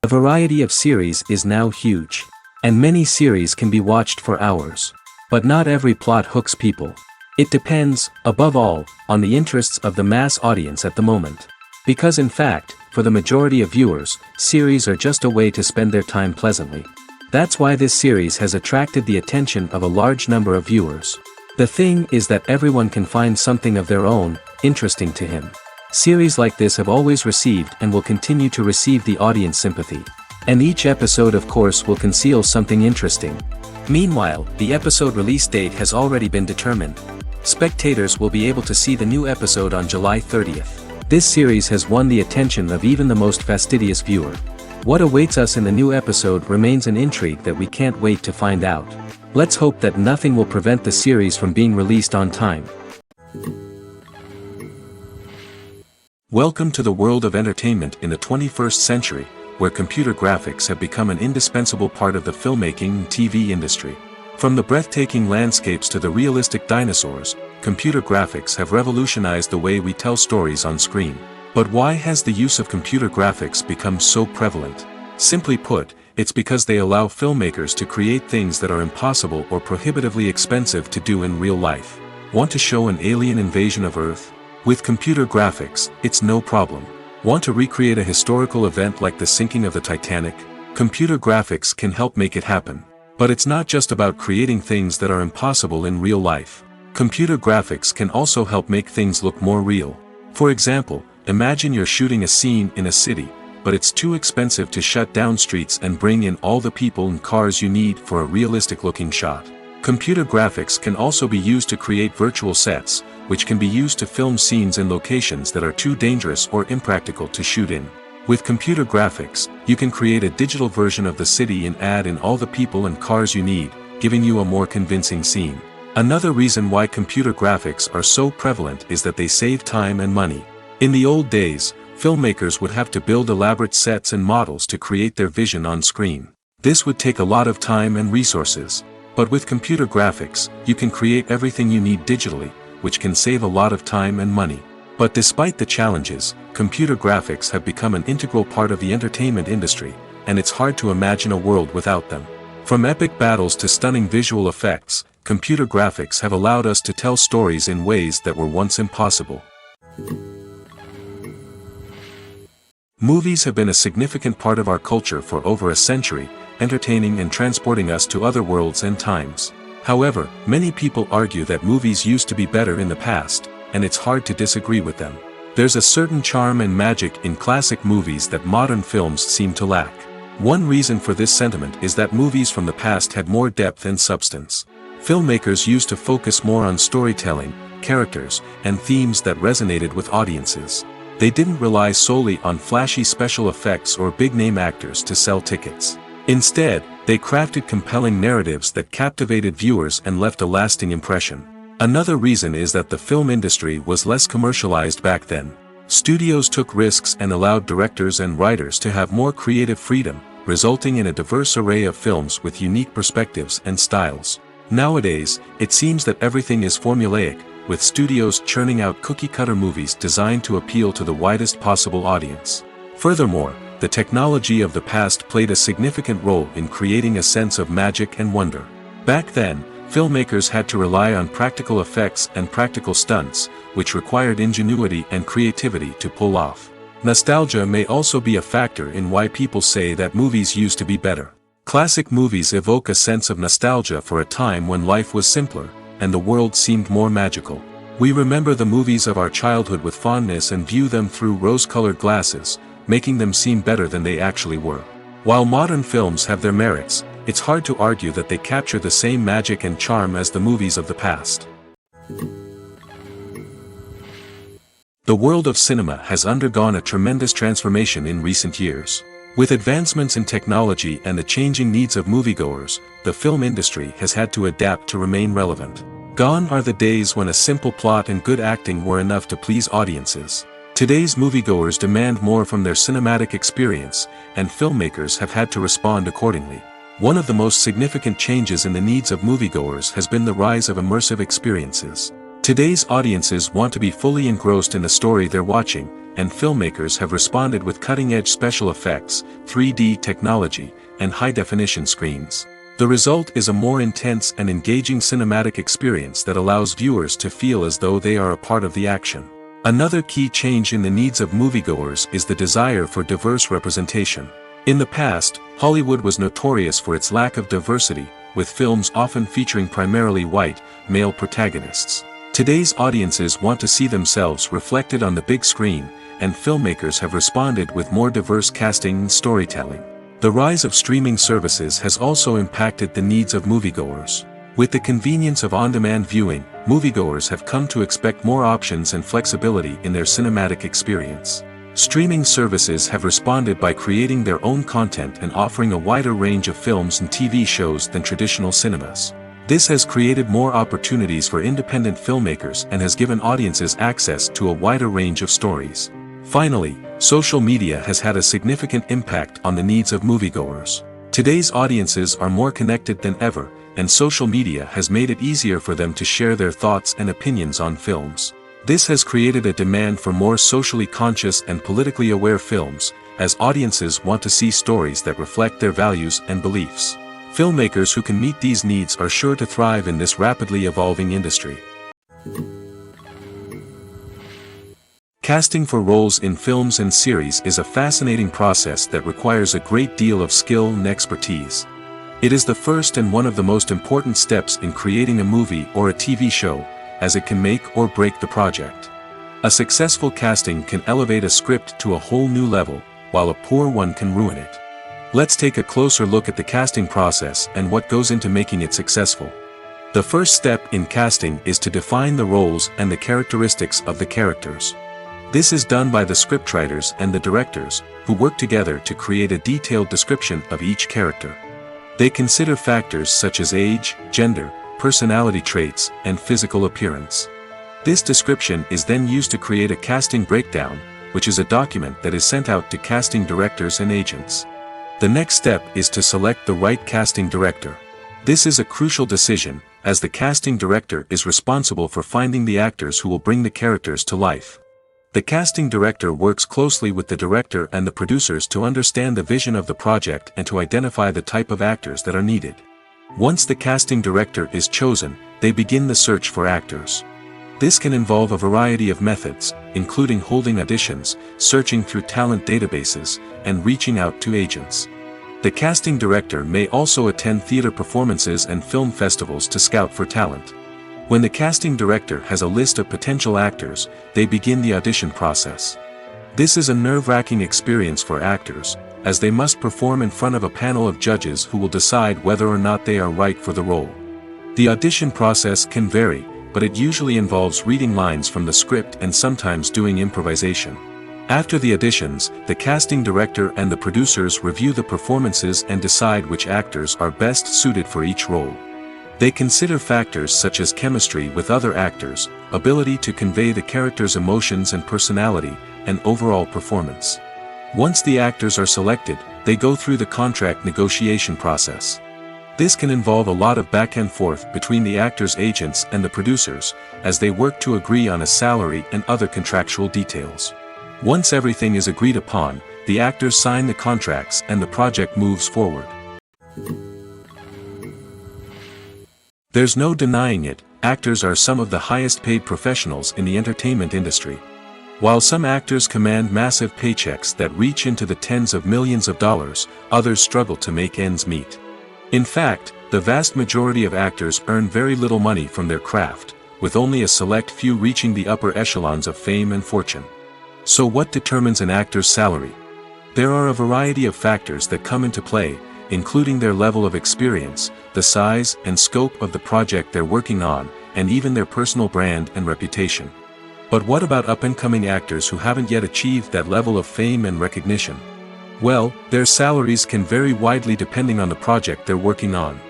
The variety of series is now huge. And many series can be watched for hours. But not every plot hooks people. It depends, above all, on the interests of the mass audience at the moment. Because in fact, for the majority of viewers, series are just a way to spend their time pleasantly. That's why this series has attracted the attention of a large number of viewers. The thing is that everyone can find something of their own, interesting to him. Series like this have always received and will continue to receive the audience sympathy. And each episode of course will conceal something interesting. Meanwhile, the episode release date has already been determined. Spectators will be able to see the new episode on July 30th. This series has won the attention of even the most fastidious viewer. What awaits us in the new episode remains an intrigue that we can't wait to find out. Let's hope that nothing will prevent the series from being released on time. Welcome to the world of entertainment in the 21st century, where computer graphics have become an indispensable part of the filmmaking and TV industry. From the breathtaking landscapes to the realistic dinosaurs, computer graphics have revolutionized the way we tell stories on screen. But why has the use of computer graphics become so prevalent? Simply put, it's because they allow filmmakers to create things that are impossible or prohibitively expensive to do in real life. Want to show an alien invasion of Earth? With computer graphics, it's no problem. Want to recreate a historical event like the sinking of the Titanic? Computer graphics can help make it happen. But it's not just about creating things that are impossible in real life. Computer graphics can also help make things look more real. For example, imagine you're shooting a scene in a city, but it's too expensive to shut down streets and bring in all the people and cars you need for a realistic-looking shot. Computer graphics can also be used to create virtual sets, which can be used to film scenes in locations that are too dangerous or impractical to shoot in. With computer graphics, you can create a digital version of the city and add in all the people and cars you need, giving you a more convincing scene. Another reason why computer graphics are so prevalent is that they save time and money. In the old days, filmmakers would have to build elaborate sets and models to create their vision on screen. This would take a lot of time and resources. But with computer graphics, you can create everything you need digitally, which can save a lot of time and money. But despite the challenges, computer graphics have become an integral part of the entertainment industry, and it's hard to imagine a world without them. From epic battles to stunning visual effects, computer graphics have allowed us to tell stories in ways that were once impossible. Movies have been a significant part of our culture for over a century, entertaining and transporting us to other worlds and times. However, many people argue that movies used to be better in the past, and it's hard to disagree with them. There's a certain charm and magic in classic movies that modern films seem to lack. One reason for this sentiment is that movies from the past had more depth and substance. Filmmakers used to focus more on storytelling, characters, and themes that resonated with audiences. They didn't rely solely on flashy special effects or big-name actors to sell tickets. Instead, they crafted compelling narratives that captivated viewers and left a lasting impression. Another reason is that the film industry was less commercialized back then. Studios took risks and allowed directors and writers to have more creative freedom, resulting in a diverse array of films with unique perspectives and styles. Nowadays, it seems that everything is formulaic, with studios churning out cookie-cutter movies designed to appeal to the widest possible audience. Furthermore, the technology of the past played a significant role in creating a sense of magic and wonder. Back then, filmmakers had to rely on practical effects and practical stunts, which required ingenuity and creativity to pull off. Nostalgia may also be a factor in why people say that movies used to be better. Classic movies evoke a sense of nostalgia for a time when life was simpler, and the world seemed more magical. We remember the movies of our childhood with fondness and view them through rose-colored glasses, making them seem better than they actually were. While modern films have their merits, it's hard to argue that they capture the same magic and charm as the movies of the past. The world of cinema has undergone a tremendous transformation in recent years. With advancements in technology and the changing needs of moviegoers, the film industry has had to adapt to remain relevant. Gone are the days when a simple plot and good acting were enough to please audiences. Today's moviegoers demand more from their cinematic experience, and filmmakers have had to respond accordingly. One of the most significant changes in the needs of moviegoers has been the rise of immersive experiences. Today's audiences want to be fully engrossed in the story they're watching, and filmmakers have responded with cutting-edge special effects, 3D technology, and high-definition screens. The result is a more intense and engaging cinematic experience that allows viewers to feel as though they are a part of the action. Another key change in the needs of moviegoers is the desire for diverse representation. In the past, Hollywood was notorious for its lack of diversity, with films often featuring primarily white, male protagonists. Today's audiences want to see themselves reflected on the big screen, and filmmakers have responded with more diverse casting and storytelling. The rise of streaming services has also impacted the needs of moviegoers. With the convenience of on-demand viewing, moviegoers have come to expect more options and flexibility in their cinematic experience. Streaming services have responded by creating their own content and offering a wider range of films and TV shows than traditional cinemas. This has created more opportunities for independent filmmakers and has given audiences access to a wider range of stories. Finally, social media has had a significant impact on the needs of moviegoers. Today's audiences are more connected than ever, and social media has made it easier for them to share their thoughts and opinions on films. This has created a demand for more socially conscious and politically aware films, as audiences want to see stories that reflect their values and beliefs. Filmmakers who can meet these needs are sure to thrive in this rapidly evolving industry. Casting for roles in films and series is a fascinating process that requires a great deal of skill and expertise. It is the first and one of the most important steps in creating a movie or a TV show, as it can make or break the project. A successful casting can elevate a script to a whole new level, while a poor one can ruin it. Let's take a closer look at the casting process and what goes into making it successful. The first step in casting is to define the roles and the characteristics of the characters. This is done by the scriptwriters and the directors, who work together to create a detailed description of each character. They consider factors such as age, gender, personality traits, and physical appearance. This description is then used to create a casting breakdown, which is a document that is sent out to casting directors and agents. The next step is to select the right casting director. This is a crucial decision, as the casting director is responsible for finding the actors who will bring the characters to life. The casting director works closely with the director and the producers to understand the vision of the project and to identify the type of actors that are needed. Once the casting director is chosen, they begin the search for actors. This can involve a variety of methods, including holding auditions, searching through talent databases, and reaching out to agents. The casting director may also attend theater performances and film festivals to scout for talent. When the casting director has a list of potential actors, they begin the audition process. This is a nerve-wracking experience for actors, as they must perform in front of a panel of judges who will decide whether or not they are right for the role. The audition process can vary, but it usually involves reading lines from the script and sometimes doing improvisation. After the auditions, the casting director and the producers review the performances and decide which actors are best suited for each role. They consider factors such as chemistry with other actors, ability to convey the character's emotions and personality, and overall performance. Once the actors are selected, they go through the contract negotiation process. This can involve a lot of back and forth between the actors' agents and the producers, as they work to agree on a salary and other contractual details. Once everything is agreed upon, the actors sign the contracts and the project moves forward. There's no denying it, actors are some of the highest paid professionals in the entertainment industry. While some actors command massive paychecks that reach into the tens of millions of dollars, others struggle to make ends meet. In fact, the vast majority of actors earn very little money from their craft, with only a select few reaching the upper echelons of fame and fortune. So what determines an actor's salary? There are a variety of factors that come into play, including their level of experience, the size and scope of the project they're working on, and even their personal brand and reputation. But what about up-and-coming actors who haven't yet achieved that level of fame and recognition? Well, their salaries can vary widely depending on the project they're working on.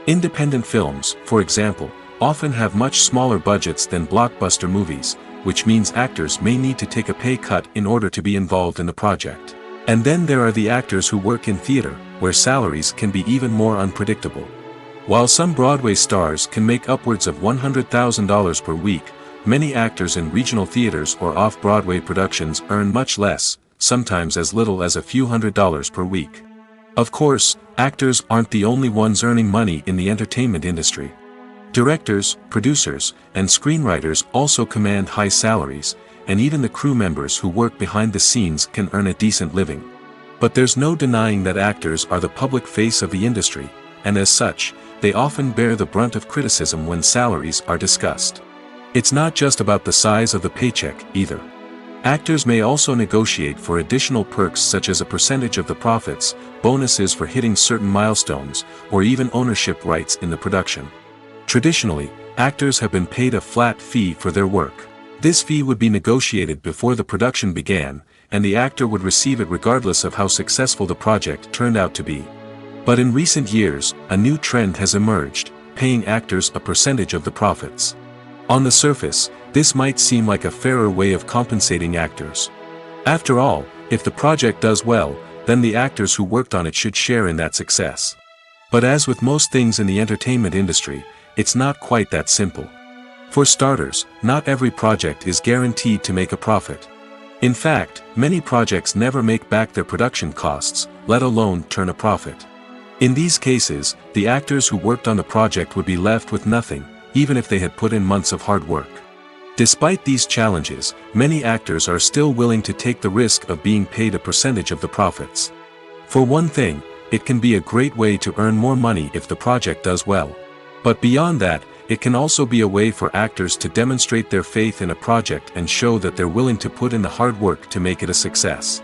Independent films, for example, often have much smaller budgets than blockbuster movies, which means actors may need to take a pay cut in order to be involved in the project. And then there are the actors who work in theater, where salaries can be even more unpredictable. While some Broadway stars can make upwards of $100,000 per week, many actors in regional theaters or off-Broadway productions earn much less, sometimes as little as a few $100s per week. Of course, actors aren't the only ones earning money in the entertainment industry. Directors, producers, and screenwriters also command high salaries, and even the crew members who work behind the scenes can earn a decent living. But there's no denying that actors are the public face of the industry, and as such, they often bear the brunt of criticism when salaries are discussed. It's not just about the size of the paycheck, either. Actors may also negotiate for additional perks such as a percentage of the profits, bonuses for hitting certain milestones, or even ownership rights in the production. Traditionally, actors have been paid a flat fee for their work. This fee would be negotiated before the production began, and the actor would receive it regardless of how successful the project turned out to be. But in recent years, a new trend has emerged, paying actors a percentage of the profits. On the surface, this might seem like a fairer way of compensating actors. After all, if the project does well, then the actors who worked on it should share in that success. But as with most things in the entertainment industry, it's not quite that simple. For starters, not every project is guaranteed to make a profit. In fact, many projects never make back their production costs, let alone turn a profit. In these cases, the actors who worked on the project would be left with nothing, even if they had put in months of hard work. Despite these challenges, many actors are still willing to take the risk of being paid a percentage of the profits. For one thing, it can be a great way to earn more money if the project does well. But beyond that, it can also be a way for actors to demonstrate their faith in a project and show that they're willing to put in the hard work to make it a success.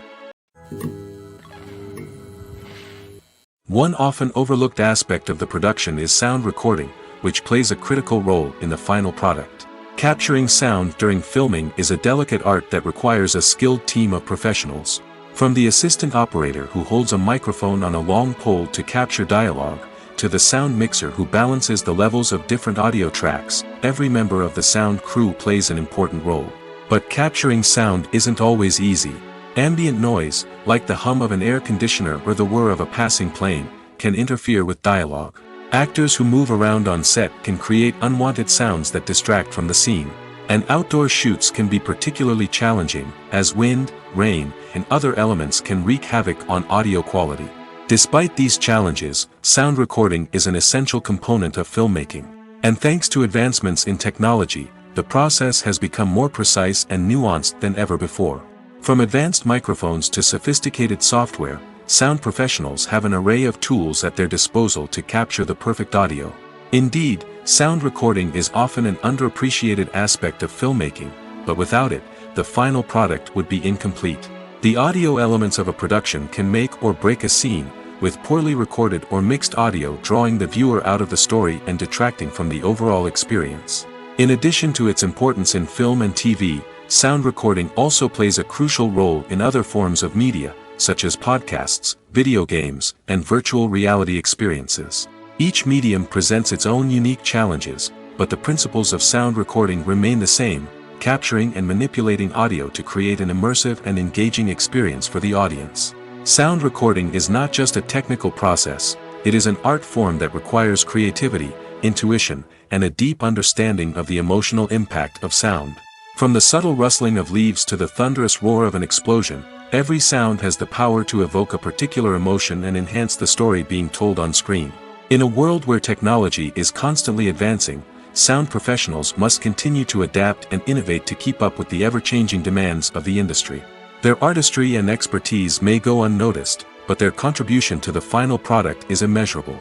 One often overlooked aspect of the production is sound recording, which plays a critical role in the final product. Capturing sound during filming is a delicate art that requires a skilled team of professionals. From the assistant operator who holds a microphone on a long pole to capture dialogue, to the sound mixer who balances the levels of different audio tracks, every member of the sound crew plays an important role. But capturing sound isn't always easy. Ambient noise, like the hum of an air conditioner or the whir of a passing plane, can interfere with dialogue. Actors who move around on set can create unwanted sounds that distract from the scene. And outdoor shoots can be particularly challenging, as wind, rain, and other elements can wreak havoc on audio quality. Despite these challenges, sound recording is an essential component of filmmaking. And thanks to advancements in technology, the process has become more precise and nuanced than ever before. From advanced microphones to sophisticated software, sound professionals have an array of tools at their disposal to capture the perfect audio. Indeed, sound recording is often an underappreciated aspect of filmmaking, but without it, the final product would be incomplete. The audio elements of a production can make or break a scene, with poorly recorded or mixed audio drawing the viewer out of the story and detracting from the overall experience. In addition to its importance in film and TV, sound recording also plays a crucial role in other forms of media, such as podcasts, video games, and virtual reality experiences. Each medium presents its own unique challenges, but the principles of sound recording remain the same: capturing and manipulating audio to create an immersive and engaging experience for the audience. Sound recording is not just a technical process, it is an art form that requires creativity, intuition, and a deep understanding of the emotional impact of sound. From the subtle rustling of leaves to the thunderous roar of an explosion, every sound has the power to evoke a particular emotion and enhance the story being told on screen. In a world where technology is constantly advancing, sound professionals must continue to adapt and innovate to keep up with the ever-changing demands of the industry. Their artistry and expertise may go unnoticed, but their contribution to the final product is immeasurable.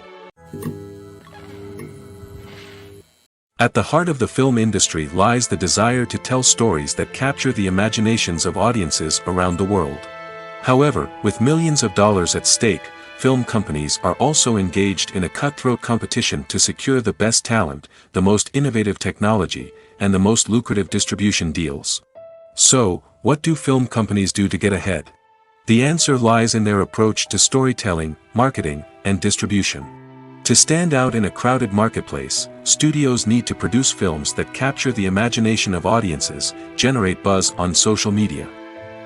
At the heart of the film industry lies the desire to tell stories that capture the imaginations of audiences around the world. However, with millions of dollars at stake, film companies are also engaged in a cutthroat competition to secure the best talent, the most innovative technology, and the most lucrative distribution deals. So, what do film companies do to get ahead? The answer lies in their approach to storytelling, marketing, and distribution. To stand out in a crowded marketplace, studios need to produce films that capture the imagination of audiences, generate buzz on social media.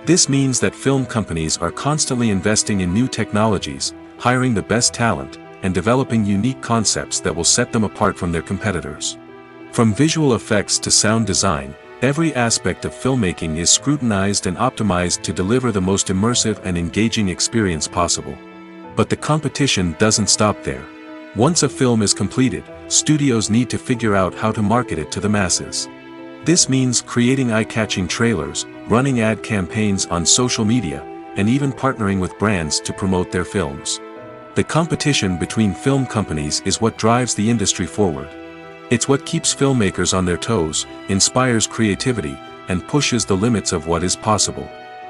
This means that film companies are constantly investing in new technologies, hiring the best talent, and developing unique concepts that will set them apart from their competitors. From visual effects to sound design, every aspect of filmmaking is scrutinized and optimized to deliver the most immersive and engaging experience possible. But the competition doesn't stop there. Once a film is completed, studios need to figure out how to market it to the masses. This means creating eye-catching trailers, running ad campaigns on social media, and even partnering with brands to promote their films. The competition between film companies is what drives the industry forward. It's what keeps filmmakers on their toes, inspires creativity, and pushes the limits of what is possible.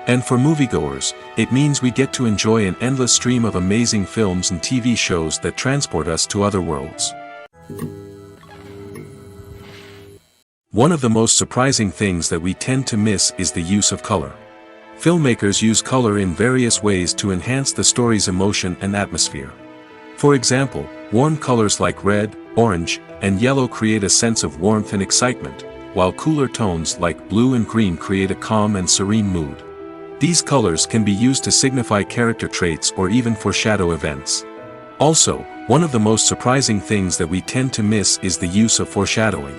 And for moviegoers, it means we get to enjoy an endless stream of amazing films and TV shows that transport us to other worlds. One of the most surprising things that we tend to miss is the use of color. Filmmakers use color in various ways to enhance the story's emotion and atmosphere. For example, warm colors like red, orange, and yellow create a sense of warmth and excitement, while cooler tones like blue and green create a calm and serene mood. These colors can be used to signify character traits or even foreshadow events. Also, one of the most surprising things that we tend to miss is the use of foreshadowing.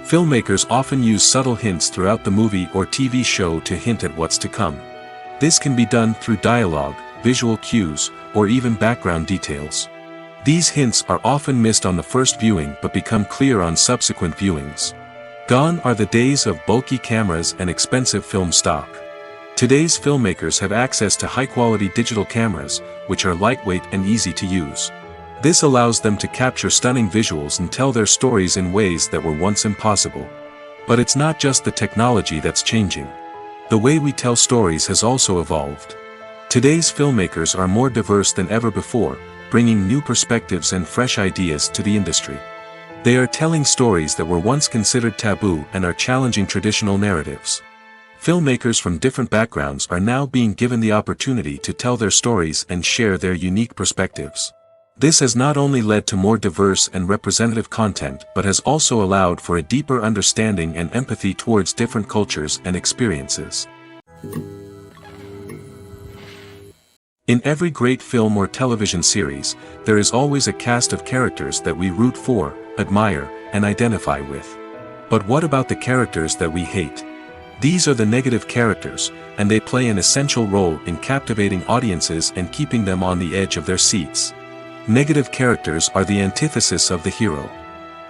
Filmmakers often use subtle hints throughout the movie or TV show to hint at what's to come. This can be done through dialogue, visual cues, or even background details. These hints are often missed on the first viewing but become clear on subsequent viewings. Gone are the days of bulky cameras and expensive film stock. Today's filmmakers have access to high-quality digital cameras, which are lightweight and easy to use. This allows them to capture stunning visuals and tell their stories in ways that were once impossible. But it's not just the technology that's changing. The way we tell stories has also evolved. Today's filmmakers are more diverse than ever before, bringing new perspectives and fresh ideas to the industry. They are telling stories that were once considered taboo and are challenging traditional narratives. Filmmakers from different backgrounds are now being given the opportunity to tell their stories and share their unique perspectives. This has not only led to more diverse and representative content but has also allowed for a deeper understanding and empathy towards different cultures and experiences. In every great film or television series, there is always a cast of characters that we root for, admire, and identify with. But what about the characters that we hate? These are the negative characters, and they play an essential role in captivating audiences and keeping them on the edge of their seats. Negative characters are the antithesis of the hero.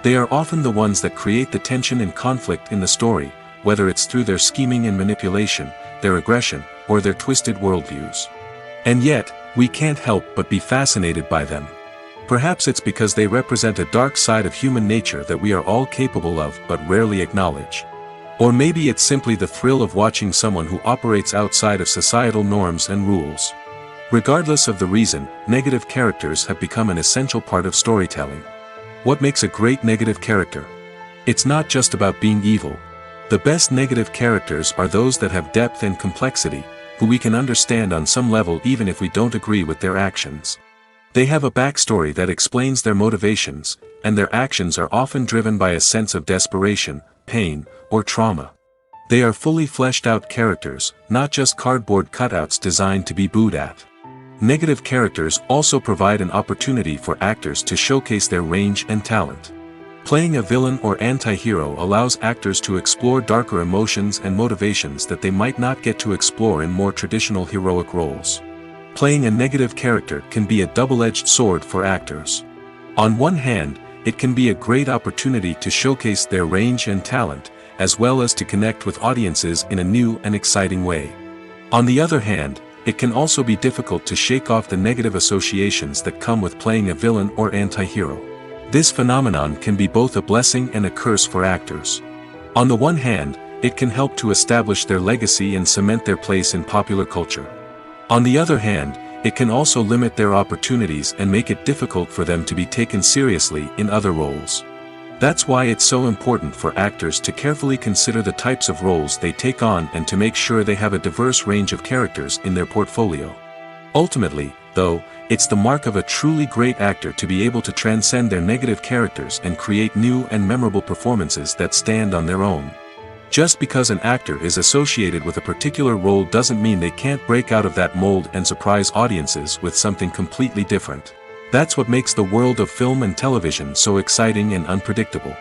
They are often the ones that create the tension and conflict in the story, whether it's through their scheming and manipulation, their aggression, or their twisted worldviews. And yet, we can't help but be fascinated by them. Perhaps it's because they represent a dark side of human nature that we are all capable of but rarely acknowledge. Or maybe it's simply the thrill of watching someone who operates outside of societal norms and rules. Regardless of the reason, negative characters have become an essential part of storytelling. What makes a great negative character? It's not just about being evil. The best negative characters are those that have depth and complexity, who we can understand on some level even if we don't agree with their actions. They have a backstory that explains their motivations, and their actions are often driven by a sense of desperation, pain, or trauma. They are fully fleshed out characters, not just cardboard cutouts designed to be booed at. Negative characters also provide an opportunity for actors to showcase their range and talent. Playing a villain or anti-hero allows actors to explore darker emotions and motivations that they might not get to explore in more traditional heroic roles. Playing a negative character can be a double-edged sword for actors. On one hand, it can be a great opportunity to showcase their range and talent, as well as to connect with audiences in a new and exciting way. On the other hand, it can also be difficult to shake off the negative associations that come with playing a villain or anti-hero. This phenomenon can be both a blessing and a curse for actors. On the one hand, it can help to establish their legacy and cement their place in popular culture. On the other hand, it can also limit their opportunities and make it difficult for them to be taken seriously in other roles. That's why it's so important for actors to carefully consider the types of roles they take on and to make sure they have a diverse range of characters in their portfolio. Ultimately, though, it's the mark of a truly great actor to be able to transcend their negative characters and create new and memorable performances that stand on their own. Just because an actor is associated with a particular role doesn't mean they can't break out of that mold and surprise audiences with something completely different. That's what makes the world of film and television so exciting and unpredictable.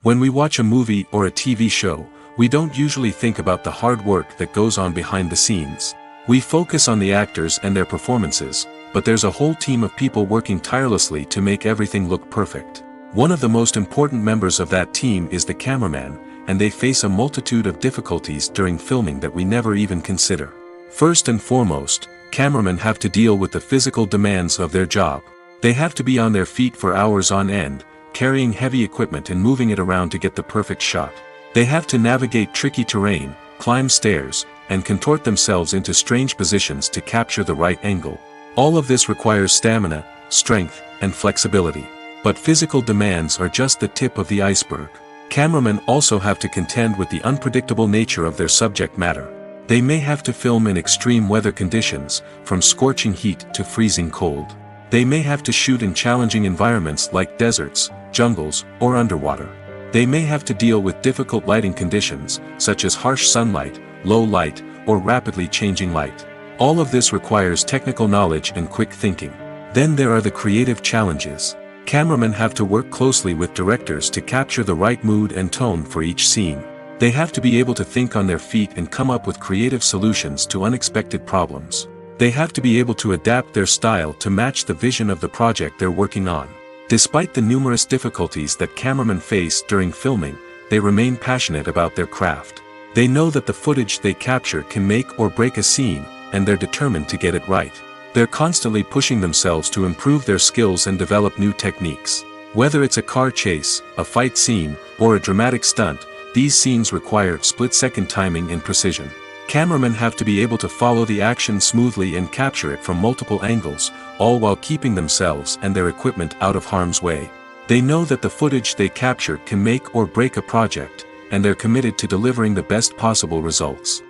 When we watch a movie or a TV show, we don't usually think about the hard work that goes on behind the scenes. We focus on the actors and their performances, but there's a whole team of people working tirelessly to make everything look perfect. One of the most important members of that team is the cameraman, and they face a multitude of difficulties during filming that we never even consider. First and foremost, cameramen have to deal with the physical demands of their job. They have to be on their feet for hours on end, carrying heavy equipment and moving it around to get the perfect shot. They have to navigate tricky terrain, climb stairs, and contort themselves into strange positions to capture the right angle. All of this requires stamina, strength, and flexibility. But physical demands are just the tip of the iceberg. Cameramen also have to contend with the unpredictable nature of their subject matter. They may have to film in extreme weather conditions, from scorching heat to freezing cold. They may have to shoot in challenging environments like deserts, jungles, or underwater. They may have to deal with difficult lighting conditions, such as harsh sunlight, low light, or rapidly changing light. All of this requires technical knowledge and quick thinking. Then there are the creative challenges. Cameramen have to work closely with directors to capture the right mood and tone for each scene. They have to be able to think on their feet and come up with creative solutions to unexpected problems. They have to be able to adapt their style to match the vision of the project they're working on. Despite the numerous difficulties that cameramen face during filming, they remain passionate about their craft. They know that the footage they capture can make or break a scene, and they're determined to get it right. They're constantly pushing themselves to improve their skills and develop new techniques. Whether it's a car chase, a fight scene, or a dramatic stunt, these scenes require split-second timing and precision. Cameramen have to be able to follow the action smoothly and capture it from multiple angles, all while keeping themselves and their equipment out of harm's way. They know that the footage they capture can make or break a project, and they're committed to delivering the best possible results.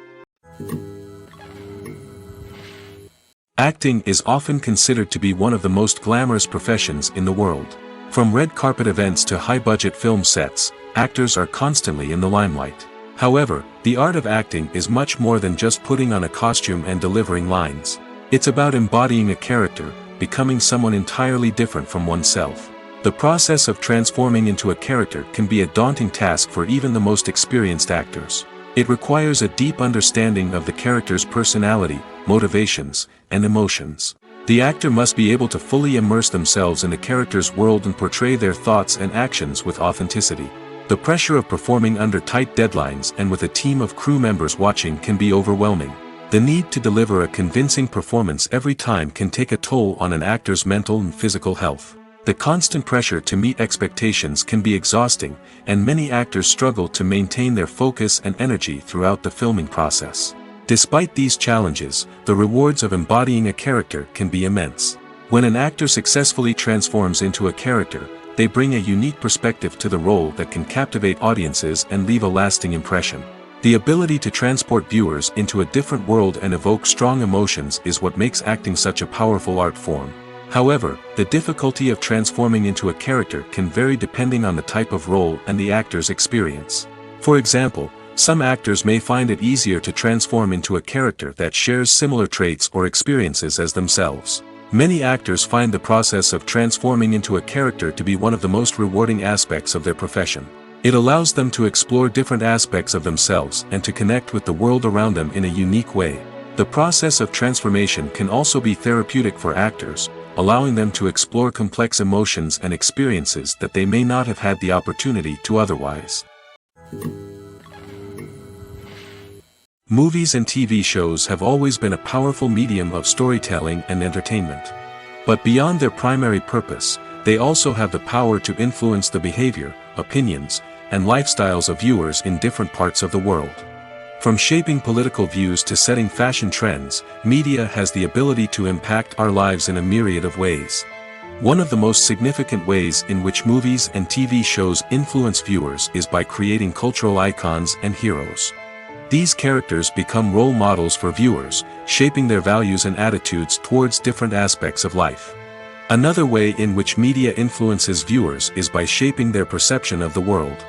Acting is often considered to be one of the most glamorous professions in the world. From red carpet events to high-budget film sets, actors are constantly in the limelight. However, the art of acting is much more than just putting on a costume and delivering lines. It's about embodying a character, becoming someone entirely different from oneself. The process of transforming into a character can be a daunting task for even the most experienced actors. It requires a deep understanding of the character's personality, motivations, and emotions. The actor must be able to fully immerse themselves in the character's world and portray their thoughts and actions with authenticity. The pressure of performing under tight deadlines and with a team of crew members watching can be overwhelming. The need to deliver a convincing performance every time can take a toll on an actor's mental and physical health. The constant pressure to meet expectations can be exhausting, and many actors struggle to maintain their focus and energy throughout the filming process. Despite these challenges, the rewards of embodying a character can be immense. When an actor successfully transforms into a character, they bring a unique perspective to the role that can captivate audiences and leave a lasting impression. The ability to transport viewers into a different world and evoke strong emotions is what makes acting such a powerful art form. However, the difficulty of transforming into a character can vary depending on the type of role and the actor's experience. For example, some actors may find it easier to transform into a character that shares similar traits or experiences as themselves. Many actors find the process of transforming into a character to be one of the most rewarding aspects of their profession. It allows them to explore different aspects of themselves and to connect with the world around them in a unique way. The process of transformation can also be therapeutic for actors, allowing them to explore complex emotions and experiences that they may not have had the opportunity to otherwise. Movies and TV shows have always been a powerful medium of storytelling and entertainment. But beyond their primary purpose, they also have the power to influence the behavior, opinions, and lifestyles of viewers in different parts of the world. From shaping political views to setting fashion trends, media has the ability to impact our lives in a myriad of ways. One of the most significant ways in which movies and TV shows influence viewers is by creating cultural icons and heroes. These characters become role models for viewers, shaping their values and attitudes towards different aspects of life. Another way in which media influences viewers is by shaping their perception of the world.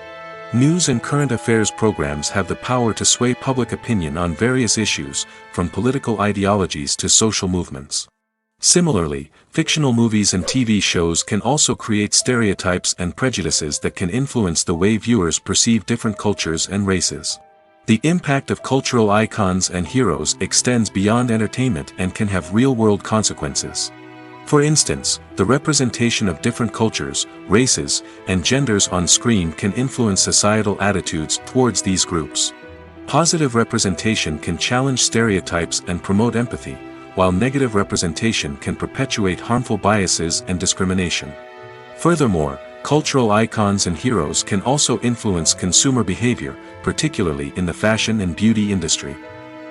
News and current affairs programs have the power to sway public opinion on various issues, from political ideologies to social movements. Similarly, fictional movies and TV shows can also create stereotypes and prejudices that can influence the way viewers perceive different cultures and races. The impact of cultural icons and heroes extends beyond entertainment and can have real-world consequences. For instance, the representation of different cultures, races, and genders on screen can influence societal attitudes towards these groups. Positive representation can challenge stereotypes and promote empathy, while negative representation can perpetuate harmful biases and discrimination. Furthermore, cultural icons and heroes can also influence consumer behavior, particularly in the fashion and beauty industry.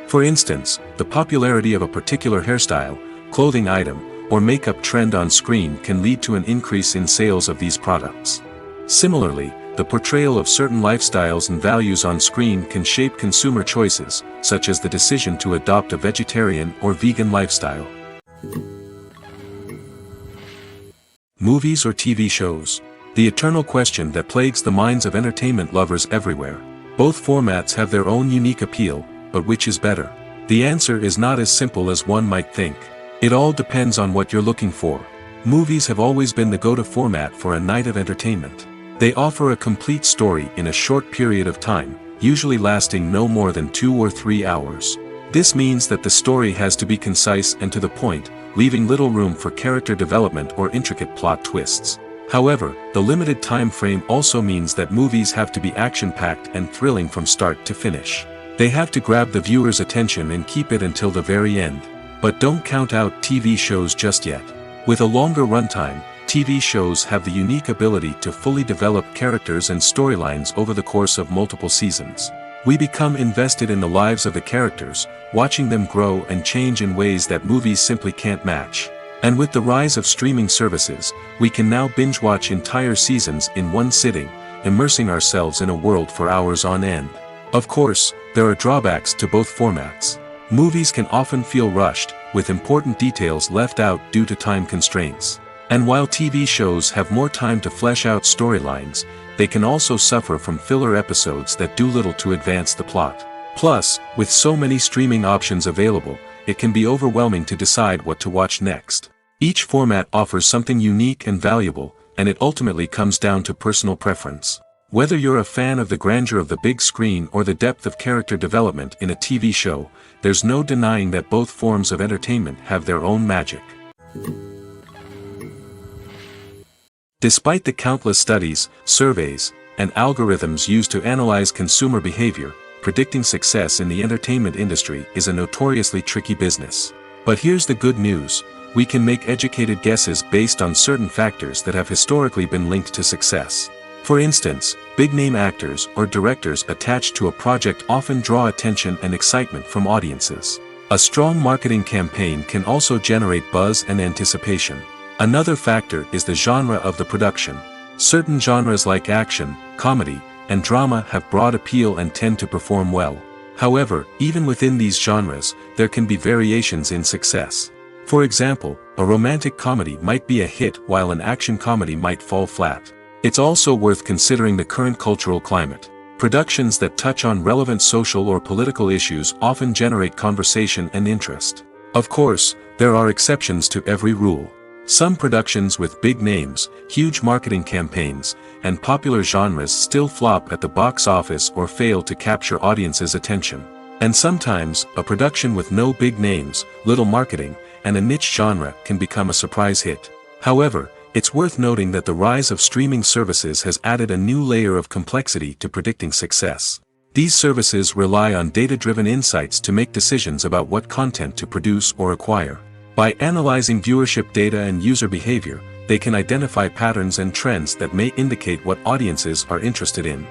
For instance, the popularity of a particular hairstyle, clothing item, or makeup trend on screen can lead to an increase in sales of these products. Similarly, the portrayal of certain lifestyles and values on screen can shape consumer choices, such as the decision to adopt a vegetarian or vegan lifestyle. Movies or TV shows? The eternal question that plagues the minds of entertainment lovers everywhere. Both formats have their own unique appeal, but which is better? The answer is not as simple as one might think. It all depends on what you're looking for. Movies have always been the go-to format for a night of entertainment. They offer a complete story in a short period of time, usually lasting no more than 2 or 3 hours. This means that the story has to be concise and to the point, leaving little room for character development or intricate plot twists. However, the limited time frame also means that movies have to be action-packed and thrilling from start to finish. They have to grab the viewer's attention and keep it until the very end. But don't count out TV shows just yet. With a longer runtime, TV shows have the unique ability to fully develop characters and storylines over the course of multiple seasons. We become invested in the lives of the characters, watching them grow and change in ways that movies simply can't match. And with the rise of streaming services, we can now binge-watch entire seasons in one sitting, immersing ourselves in a world for hours on end. Of course, there are drawbacks to both formats. Movies can often feel rushed, with important details left out due to time constraints. And while TV shows have more time to flesh out storylines, they can also suffer from filler episodes that do little to advance the plot. Plus, with so many streaming options available, it can be overwhelming to decide what to watch next. Each format offers something unique and valuable, and it ultimately comes down to personal preference. Whether you're a fan of the grandeur of the big screen or the depth of character development in a TV show, there's no denying that both forms of entertainment have their own magic. Despite the countless studies, surveys, and algorithms used to analyze consumer behavior, predicting success in the entertainment industry is a notoriously tricky business. But here's the good news: we can make educated guesses based on certain factors that have historically been linked to success. For instance, big-name actors or directors attached to a project often draw attention and excitement from audiences. A strong marketing campaign can also generate buzz and anticipation. Another factor is the genre of the production. Certain genres like action, comedy, and drama have broad appeal and tend to perform well. However, even within these genres, there can be variations in success. For example, a romantic comedy might be a hit while an action comedy might fall flat. It's also worth considering the current cultural climate. Productions that touch on relevant social or political issues often generate conversation and interest. Of course, there are exceptions to every rule. Some productions with big names, huge marketing campaigns, and popular genres still flop at the box office or fail to capture audiences' attention. And sometimes, a production with no big names, little marketing, and a niche genre can become a surprise hit. However, it's worth noting that the rise of streaming services has added a new layer of complexity to predicting success. These services rely on data-driven insights to make decisions about what content to produce or acquire. By analyzing viewership data and user behavior, they can identify patterns and trends that may indicate what audiences are interested in.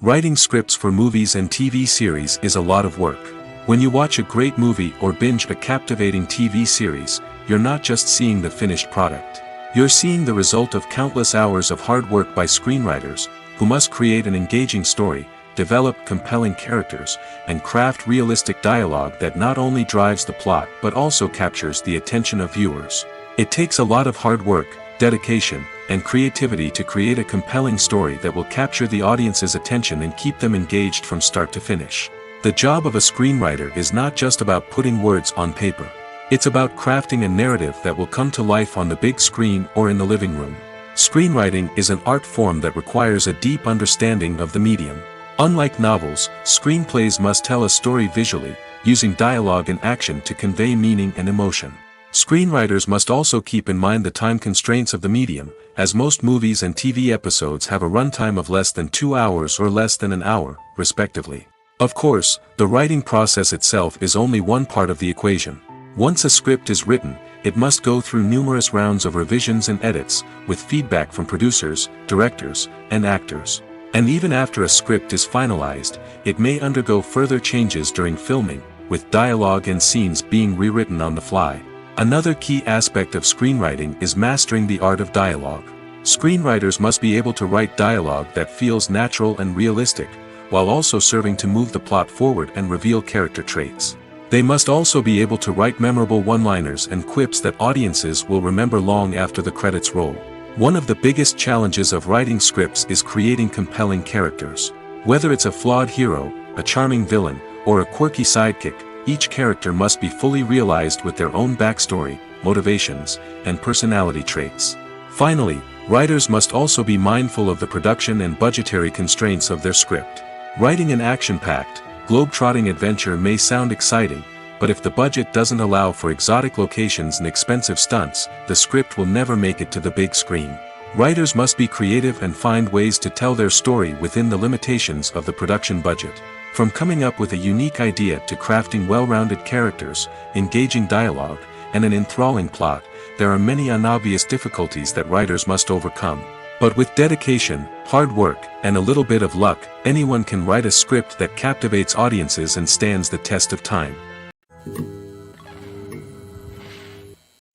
Writing scripts for movies and TV series is a lot of work. When you watch a great movie or binge a captivating TV series, you're not just seeing the finished product. You're seeing the result of countless hours of hard work by screenwriters, who must create an engaging story, develop compelling characters, and craft realistic dialogue that not only drives the plot but also captures the attention of viewers. It takes a lot of hard work, dedication, and creativity to create a compelling story that will capture the audience's attention and keep them engaged from start to finish. The job of a screenwriter is not just about putting words on paper. It's about crafting a narrative that will come to life on the big screen or in the living room. Screenwriting is an art form that requires a deep understanding of the medium. Unlike novels, screenplays must tell a story visually, using dialogue and action to convey meaning and emotion. Screenwriters must also keep in mind the time constraints of the medium, as most movies and TV episodes have a runtime of less than 2 hours or less than an hour, respectively. Of course, the writing process itself is only one part of the equation. Once a script is written, it must go through numerous rounds of revisions and edits, with feedback from producers, directors, and actors. And even after a script is finalized, it may undergo further changes during filming, with dialogue and scenes being rewritten on the fly. Another key aspect of screenwriting is mastering the art of dialogue. Screenwriters must be able to write dialogue that feels natural and realistic, while also serving to move the plot forward and reveal character traits. They must also be able to write memorable one-liners and quips that audiences will remember long after the credits roll. One of the biggest challenges of writing scripts is creating compelling characters. Whether it's a flawed hero, a charming villain, or a quirky sidekick, each character must be fully realized with their own backstory, motivations, and personality traits. Finally, writers must also be mindful of the production and budgetary constraints of their script. Writing an action-packed, globe-trotting adventure may sound exciting, but if the budget doesn't allow for exotic locations and expensive stunts, the script will never make it to the big screen. Writers must be creative and find ways to tell their story within the limitations of the production budget. From coming up with a unique idea to crafting well-rounded characters, engaging dialogue, and an enthralling plot, there are many unobvious difficulties that writers must overcome. But with dedication, hard work, and a little bit of luck, anyone can write a script that captivates audiences and stands the test of time.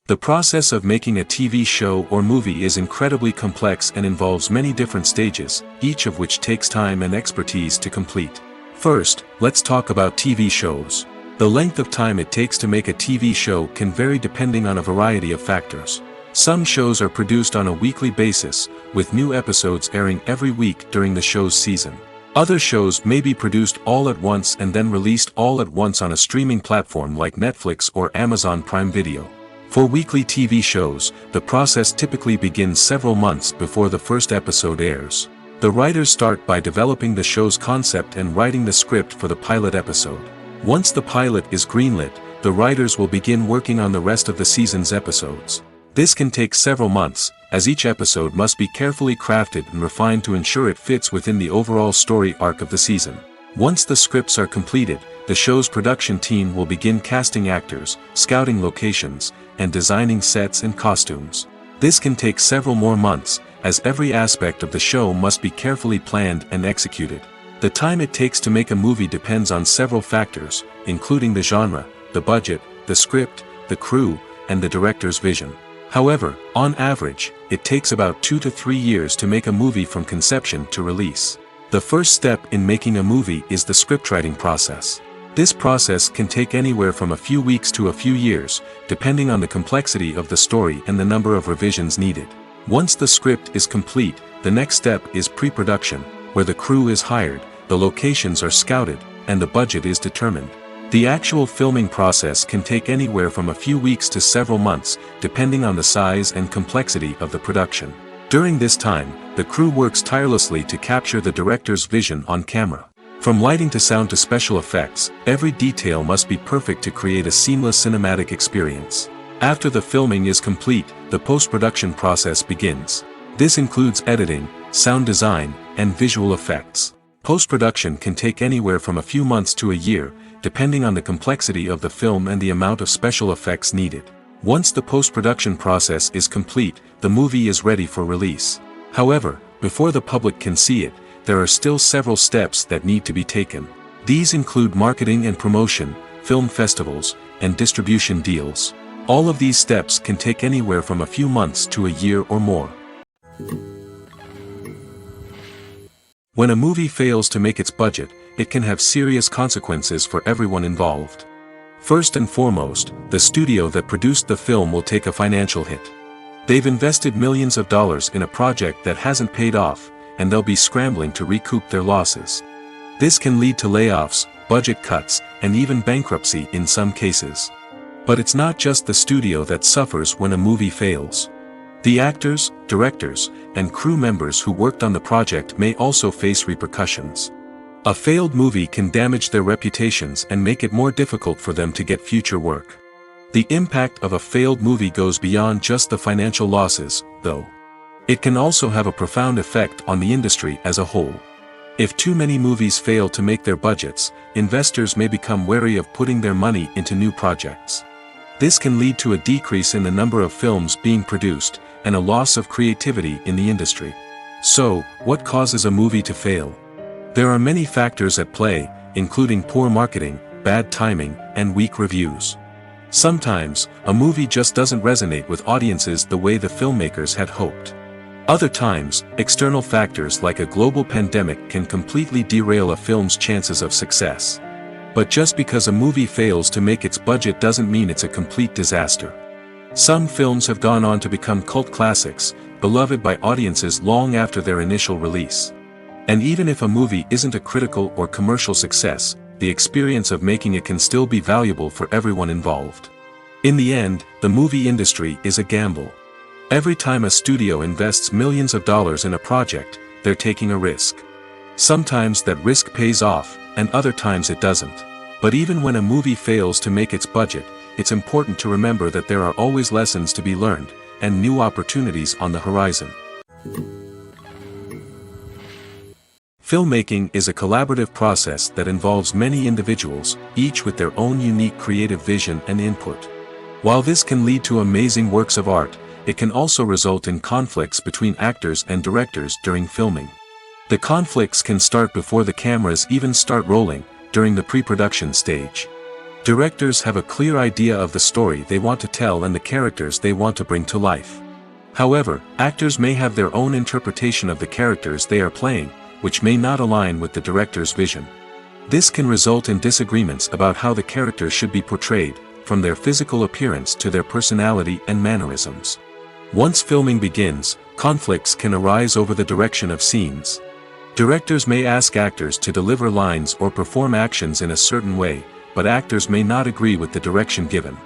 The process of making a TV show or movie is incredibly complex and involves many different stages, each of which takes time and expertise to complete. First, let's talk about TV shows. The length of time it takes to make a TV show can vary depending on a variety of factors. Some shows are produced on a weekly basis, with new episodes airing every week during the show's season. Other shows may be produced all at once and then released all at once on a streaming platform like Netflix or Amazon Prime Video. For weekly TV shows, the process typically begins several months before the first episode airs. The writers start by developing the show's concept and writing the script for the pilot episode. Once the pilot is greenlit, the writers will begin working on the rest of the season's episodes. This can take several months, as each episode must be carefully crafted and refined to ensure it fits within the overall story arc of the season. Once the scripts are completed, the show's production team will begin casting actors, scouting locations, and designing sets and costumes. This can take several more months, as every aspect of the show must be carefully planned and executed. The time it takes to make a movie depends on several factors, including the genre, the budget, the script, the crew, and the director's vision. However, on average, it takes about 2 to 3 years to make a movie from conception to release. The first step in making a movie is the scriptwriting process. This process can take anywhere from a few weeks to a few years, depending on the complexity of the story and the number of revisions needed. Once the script is complete, the next step is pre-production, where the crew is hired, the locations are scouted, and the budget is determined. The actual filming process can take anywhere from a few weeks to several months, depending on the size and complexity of the production. During this time, the crew works tirelessly to capture the director's vision on camera. From lighting to sound to special effects, every detail must be perfect to create a seamless cinematic experience. After the filming is complete, the post-production process begins. This includes editing, sound design, and visual effects. Post-production can take anywhere from a few months to a year, depending on the complexity of the film and the amount of special effects needed. Once the post-production process is complete, the movie is ready for release. However, before the public can see it, there are still several steps that need to be taken. These include marketing and promotion, film festivals, and distribution deals. All of these steps can take anywhere from a few months to a year or more. When a movie fails to make its budget, it can have serious consequences for everyone involved. First and foremost, the studio that produced the film will take a financial hit. They've invested millions of dollars in a project that hasn't paid off, and they'll be scrambling to recoup their losses. This can lead to layoffs, budget cuts, and even bankruptcy in some cases. But it's not just the studio that suffers when a movie fails. The actors, directors, and crew members who worked on the project may also face repercussions. A failed movie can damage their reputations and make it more difficult for them to get future work. The impact of a failed movie goes beyond just the financial losses, though. It can also have a profound effect on the industry as a whole. If too many movies fail to make their budgets, investors may become wary of putting their money into new projects. This can lead to a decrease in the number of films being produced, and a loss of creativity in the industry. So, what causes a movie to fail? There are many factors at play, including poor marketing, bad timing, and weak reviews. Sometimes, a movie just doesn't resonate with audiences the way the filmmakers had hoped. Other times, external factors like a global pandemic can completely derail a film's chances of success. But just because a movie fails to make its budget doesn't mean it's a complete disaster. Some films have gone on to become cult classics, beloved by audiences long after their initial release. And even if a movie isn't a critical or commercial success, the experience of making it can still be valuable for everyone involved. In the end, the movie industry is a gamble. Every time a studio invests millions of dollars in a project, they're taking a risk. Sometimes that risk pays off, and other times it doesn't. But even when a movie fails to make its budget, it's important to remember that there are always lessons to be learned, and new opportunities on the horizon. Filmmaking is a collaborative process that involves many individuals, each with their own unique creative vision and input. While this can lead to amazing works of art, it can also result in conflicts between actors and directors during filming. The conflicts can start before the cameras even start rolling, during the pre-production stage. Directors have a clear idea of the story they want to tell and the characters they want to bring to life. However, actors may have their own interpretation of the characters they are playing, which may not align with the director's vision. This can result in disagreements about how the characters should be portrayed, from their physical appearance to their personality and mannerisms. Once filming begins, conflicts can arise over the direction of scenes. Directors may ask actors to deliver lines or perform actions in a certain way, but actors may not agree with the direction given.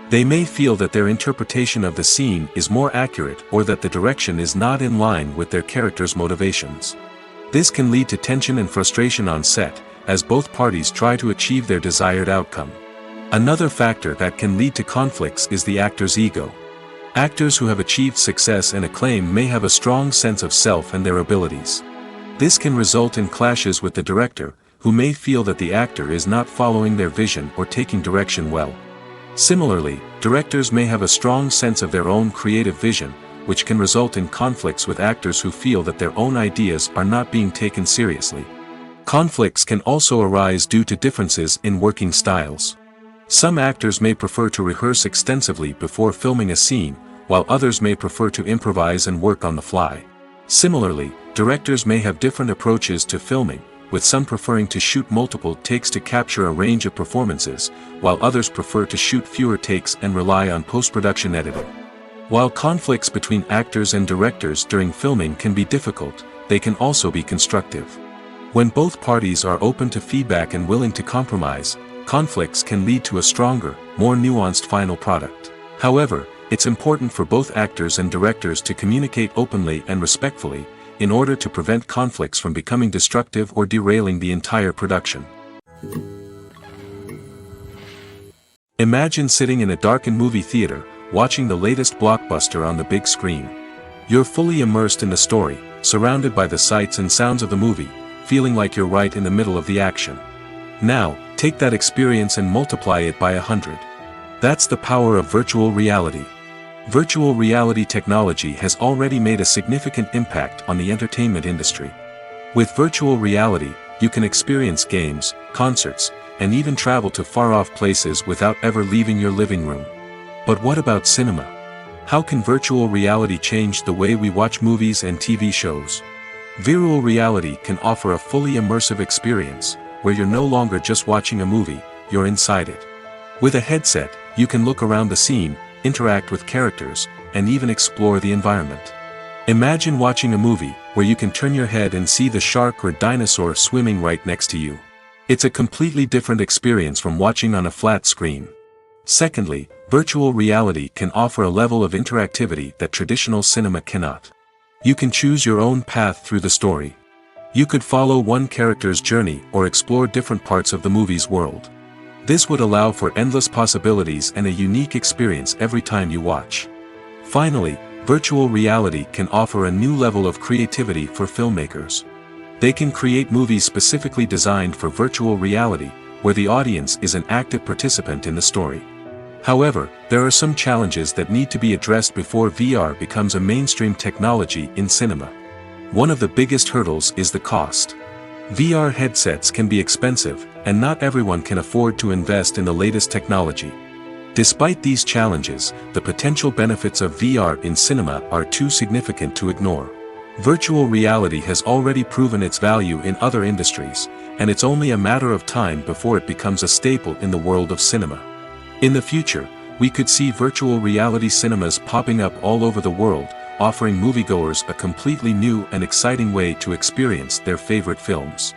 They may feel that their interpretation of the scene is more accurate or that the direction is not in line with their character's motivations. This can lead to tension and frustration on set, as both parties try to achieve their desired outcome. Another factor that can lead to conflicts is the actor's ego. Actors who have achieved success and acclaim may have a strong sense of self and their abilities. This can result in clashes with the director, who may feel that the actor is not following their vision or taking direction well. Similarly, directors may have a strong sense of their own creative vision, which can result in conflicts with actors who feel that their own ideas are not being taken seriously. Conflicts can also arise due to differences in working styles. Some actors may prefer to rehearse extensively before filming a scene, while others may prefer to improvise and work on the fly. Similarly, directors may have different approaches to filming, with some preferring to shoot multiple takes to capture a range of performances, while others prefer to shoot fewer takes and rely on post-production editing. While conflicts between actors and directors during filming can be difficult, they can also be constructive. When both parties are open to feedback and willing to compromise, conflicts can lead to a stronger, more nuanced final product. However, it's important for both actors and directors to communicate openly and respectfully, in order to prevent conflicts from becoming destructive or derailing the entire production. Imagine sitting in a darkened movie theater, watching the latest blockbuster on the big screen. You're fully immersed in the story, surrounded by the sights and sounds of the movie, feeling like you're right in the middle of the action. Now, take that experience and multiply it by 100. That's the power of virtual reality. Virtual reality technology has already made a significant impact on the entertainment industry. With virtual reality, you can experience games, concerts, and even travel to far-off places without ever leaving your living room. But what about cinema? How can virtual reality change the way we watch movies and TV shows? Virtual reality can offer a fully immersive experience, where you're no longer just watching a movie, you're inside it. With a headset, you can look around the scene, interact with characters, and even explore the environment. Imagine watching a movie where you can turn your head and see the shark or dinosaur swimming right next to you. It's a completely different experience from watching on a flat screen. Secondly, virtual reality can offer a level of interactivity that traditional cinema cannot. You can choose your own path through the story. You could follow one character's journey or explore different parts of the movie's world. This would allow for endless possibilities and a unique experience every time you watch. Finally, virtual reality can offer a new level of creativity for filmmakers. They can create movies specifically designed for virtual reality, where the audience is an active participant in the story. However, there are some challenges that need to be addressed before VR becomes a mainstream technology in cinema. One of the biggest hurdles is the cost. VR headsets can be expensive, and not everyone can afford to invest in the latest technology. Despite these challenges, the potential benefits of VR in cinema are too significant to ignore. Virtual reality has already proven its value in other industries, and it's only a matter of time before it becomes a staple in the world of cinema. In the future, we could see virtual reality cinemas popping up all over the world, offering moviegoers a completely new and exciting way to experience their favorite films.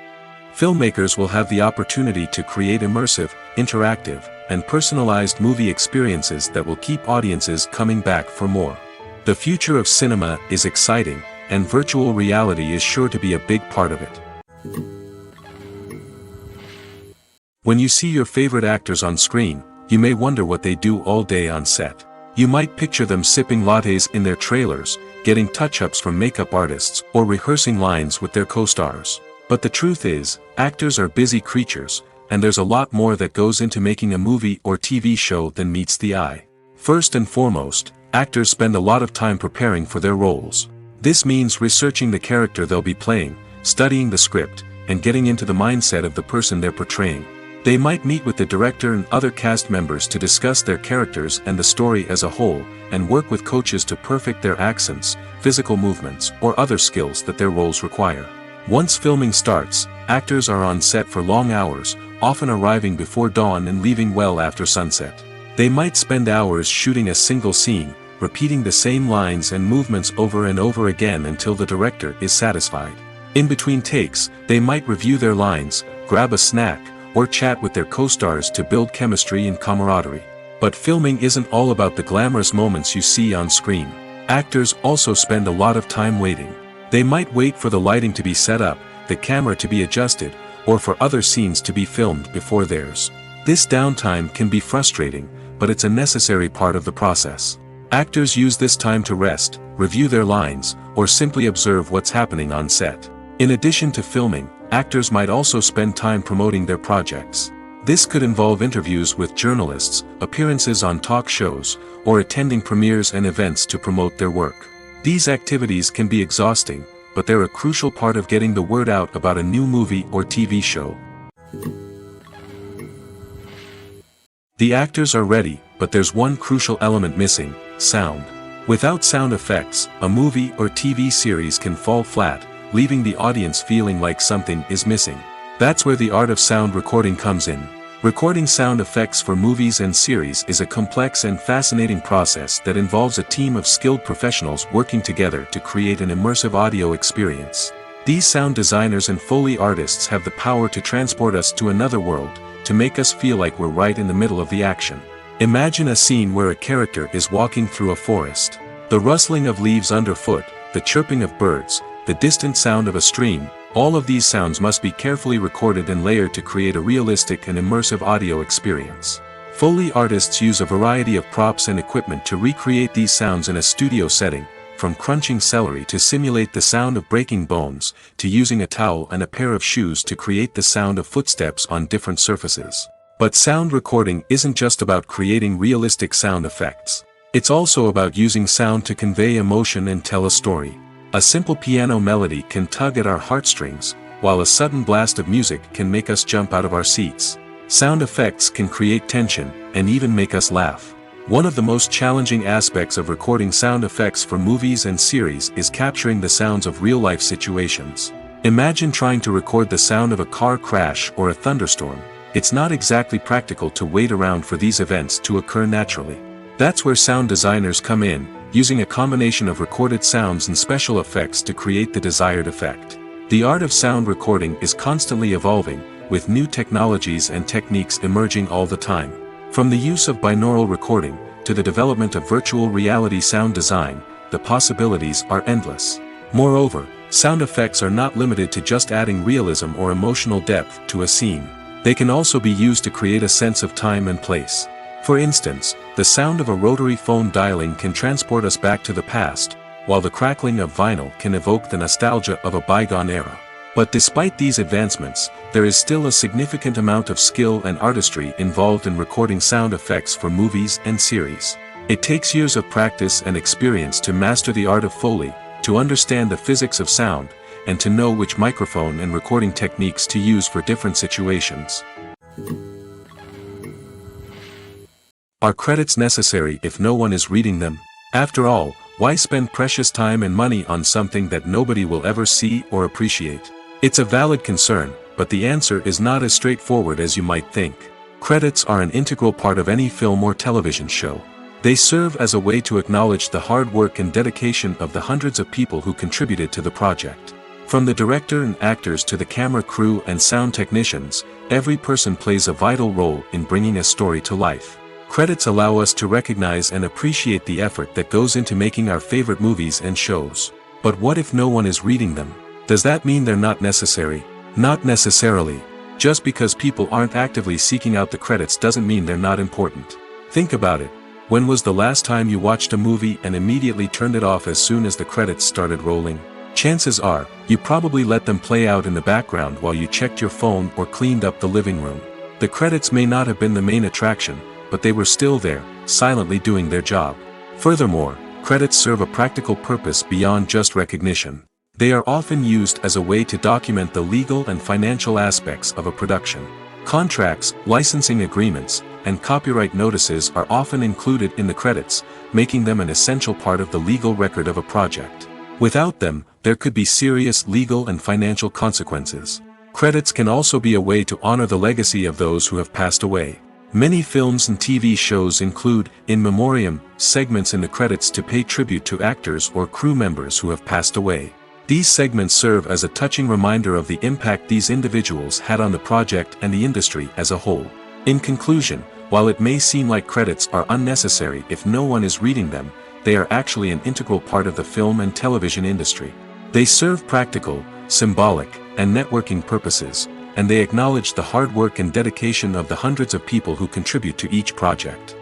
Filmmakers will have the opportunity to create immersive, interactive, and personalized movie experiences that will keep audiences coming back for more. The future of cinema is exciting, and virtual reality is sure to be a big part of it. When you see your favorite actors on screen, you may wonder what they do all day on set. You might picture them sipping lattes in their trailers, getting touch-ups from makeup artists, or rehearsing lines with their co-stars. But the truth is, actors are busy creatures, and there's a lot more that goes into making a movie or TV show than meets the eye. First and foremost, actors spend a lot of time preparing for their roles. This means researching the character they'll be playing, studying the script, and getting into the mindset of the person they're portraying. They might meet with the director and other cast members to discuss their characters and the story as a whole, and work with coaches to perfect their accents, physical movements, or other skills that their roles require. Once filming starts, actors are on set for long hours, often arriving before dawn and leaving well after sunset. They might spend hours shooting a single scene, repeating the same lines and movements over and over again until the director is satisfied. In between takes, they might review their lines, grab a snack, or chat with their co-stars to build chemistry and camaraderie. But filming isn't all about the glamorous moments you see on screen. Actors also spend a lot of time waiting. They might wait for the lighting to be set up, the camera to be adjusted, or for other scenes to be filmed before theirs. This downtime can be frustrating, but it's a necessary part of the process. Actors use this time to rest, review their lines, or simply observe what's happening on set. In addition to filming, actors might also spend time promoting their projects. This could involve interviews with journalists, appearances on talk shows, or attending premieres and events to promote their work. These activities can be exhausting, but they're a crucial part of getting the word out about a new movie or TV show. The actors are ready, but there's one crucial element missing: sound. Without sound effects, a movie or TV series can fall flat, leaving the audience feeling like something is missing. That's where the art of sound recording comes in. Recording sound effects for movies and series is a complex and fascinating process that involves a team of skilled professionals working together to create an immersive audio experience. These sound designers and Foley artists have the power to transport us to another world, to make us feel like we're right in the middle of the action. Imagine a scene where a character is walking through a forest. The rustling of leaves underfoot, the chirping of birds, the distant sound of a stream. All of these sounds must be carefully recorded and layered to create a realistic and immersive audio experience. Foley artists use a variety of props and equipment to recreate these sounds in a studio setting, from crunching celery to simulate the sound of breaking bones, to using a towel and a pair of shoes to create the sound of footsteps on different surfaces. But sound recording isn't just about creating realistic sound effects. It's also about using sound to convey emotion and tell a story. A simple piano melody can tug at our heartstrings, while a sudden blast of music can make us jump out of our seats. Sound effects can create tension, and even make us laugh. One of the most challenging aspects of recording sound effects for movies and series is capturing the sounds of real-life situations. Imagine trying to record the sound of a car crash or a thunderstorm. It's not exactly practical to wait around for these events to occur naturally. That's where sound designers come in, using a combination of recorded sounds and special effects to create the desired effect. The art of sound recording is constantly evolving, with new technologies and techniques emerging all the time. From the use of binaural recording, to the development of virtual reality sound design, the possibilities are endless. Moreover, sound effects are not limited to just adding realism or emotional depth to a scene. They can also be used to create a sense of time and place. For instance, the sound of a rotary phone dialing can transport us back to the past, while the crackling of vinyl can evoke the nostalgia of a bygone era. But despite these advancements, there is still a significant amount of skill and artistry involved in recording sound effects for movies and series. It takes years of practice and experience to master the art of Foley, to understand the physics of sound, and to know which microphone and recording techniques to use for different situations. Are credits necessary if no one is reading them? After all, why spend precious time and money on something that nobody will ever see or appreciate? It's a valid concern, but the answer is not as straightforward as you might think. Credits are an integral part of any film or television show. They serve as a way to acknowledge the hard work and dedication of the hundreds of people who contributed to the project. From the director and actors to the camera crew and sound technicians, every person plays a vital role in bringing a story to life. Credits allow us to recognize and appreciate the effort that goes into making our favorite movies and shows. But what if no one is reading them? Does that mean they're not necessary? Not necessarily. Just because people aren't actively seeking out the credits doesn't mean they're not important. Think about it. When was the last time you watched a movie and immediately turned it off as soon as the credits started rolling? Chances are, you probably let them play out in the background while you checked your phone or cleaned up the living room. The credits may not have been the main attraction, but they were still there, silently doing their job. Furthermore, credits serve a practical purpose beyond just recognition. They are often used as a way to document the legal and financial aspects of a production. Contracts, licensing agreements, and copyright notices are often included in the credits, making them an essential part of the legal record of a project. Without them, there could be serious legal and financial consequences. Credits can also be a way to honor the legacy of those who have passed away. Many films and TV shows include, in memoriam, segments in the credits to pay tribute to actors or crew members who have passed away. These segments serve as a touching reminder of the impact these individuals had on the project and the industry as a whole. In conclusion, while it may seem like credits are unnecessary if no one is reading them, they are actually an integral part of the film and television industry. They serve practical, symbolic, and networking purposes, and they acknowledge the hard work and dedication of the hundreds of people who contribute to each project.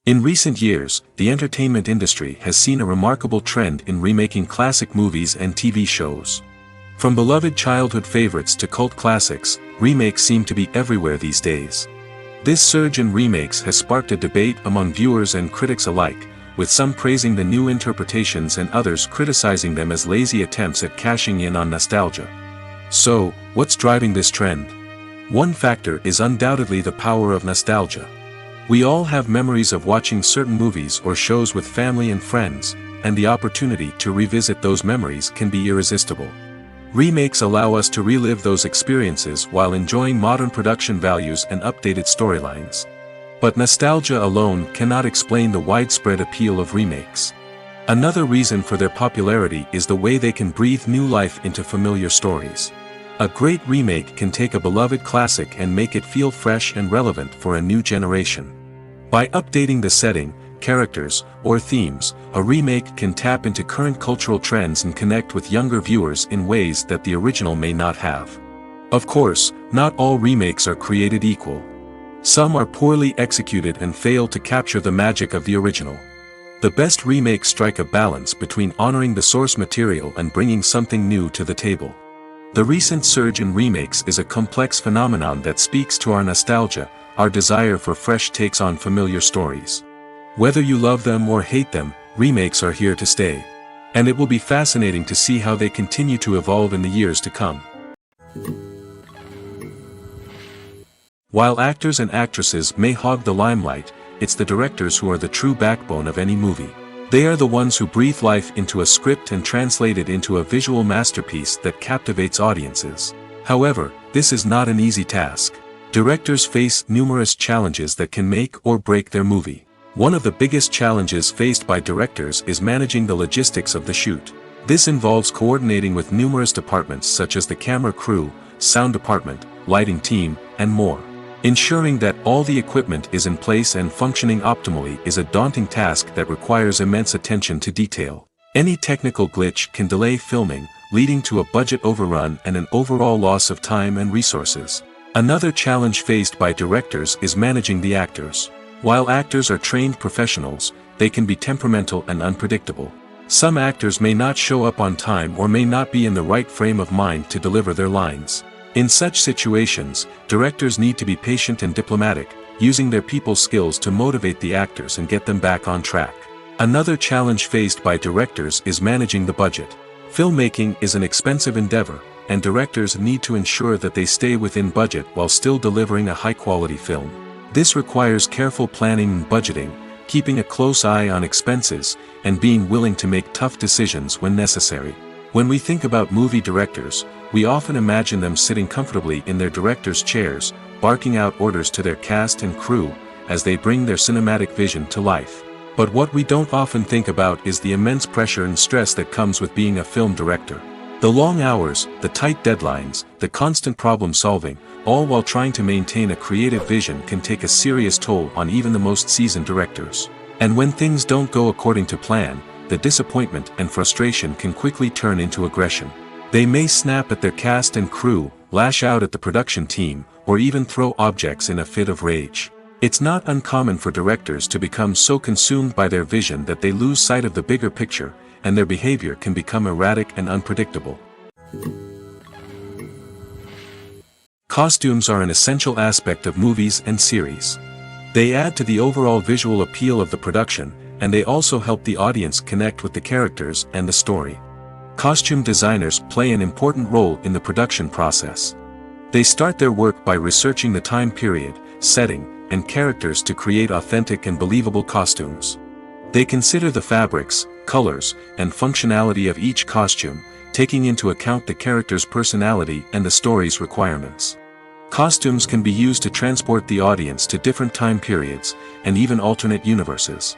In recent years, the entertainment industry has seen a remarkable trend in remaking classic movies and TV shows. From beloved childhood favorites to cult classics, remakes seem to be everywhere these days. This surge in remakes has sparked a debate among viewers and critics alike, with some praising the new interpretations and others criticizing them as lazy attempts at cashing in on nostalgia. So, what's driving this trend? One factor is undoubtedly the power of nostalgia. We all have memories of watching certain movies or shows with family and friends, and the opportunity to revisit those memories can be irresistible. Remakes allow us to relive those experiences while enjoying modern production values and updated storylines. But nostalgia alone cannot explain the widespread appeal of remakes. Another reason for their popularity is the way they can breathe new life into familiar stories. A great remake can take a beloved classic and make it feel fresh and relevant for a new generation. By updating the setting, characters, or themes, a remake can tap into current cultural trends and connect with younger viewers in ways that the original may not have. Of course, not all remakes are created equal. Some are poorly executed and fail to capture the magic of the original. The best remakes strike a balance between honoring the source material and bringing something new to the table. The recent surge in remakes is a complex phenomenon that speaks to our nostalgia, our desire for fresh takes on familiar stories. Whether you love them or hate them, remakes are here to stay. And it will be fascinating to see how they continue to evolve in the years to come. While actors and actresses may hog the limelight, it's the directors who are the true backbone of any movie. They are the ones who breathe life into a script and translate it into a visual masterpiece that captivates audiences. However, this is not an easy task. Directors face numerous challenges that can make or break their movie. One of the biggest challenges faced by directors is managing the logistics of the shoot. This involves coordinating with numerous departments such as the camera crew, sound department, lighting team, and more. Ensuring that all the equipment is in place and functioning optimally is a daunting task that requires immense attention to detail. Any technical glitch can delay filming, leading to a budget overrun and an overall loss of time and resources. Another challenge faced by directors is managing the actors. While actors are trained professionals, they can be temperamental and unpredictable. Some actors may not show up on time or may not be in the right frame of mind to deliver their lines. In such situations, directors need to be patient and diplomatic, using their people skills to motivate the actors and get them back on track. Another challenge faced by directors is managing the budget. Filmmaking is an expensive endeavor, and directors need to ensure that they stay within budget while still delivering a high-quality film. This requires careful planning and budgeting, keeping a close eye on expenses, and being willing to make tough decisions when necessary. When we think about movie directors, we often imagine them sitting comfortably in their director's chairs, barking out orders to their cast and crew, as they bring their cinematic vision to life. But what we don't often think about is the immense pressure and stress that comes with being a film director. The long hours, the tight deadlines, the constant problem solving, all while trying to maintain a creative vision can take a serious toll on even the most seasoned directors. And when things don't go according to plan, the disappointment and frustration can quickly turn into aggression. They may snap at their cast and crew, lash out at the production team, or even throw objects in a fit of rage. It's not uncommon for directors to become so consumed by their vision that they lose sight of the bigger picture, and their behavior can become erratic and unpredictable. Costumes are an essential aspect of movies and series. They add to the overall visual appeal of the production, and they also help the audience connect with the characters and the story. Costume designers play an important role in the production process. They start their work by researching the time period, setting, and characters to create authentic and believable costumes. They consider the fabrics, colors, and functionality of each costume, taking into account the character's personality and the story's requirements. Costumes can be used to transport the audience to different time periods, and even alternate universes.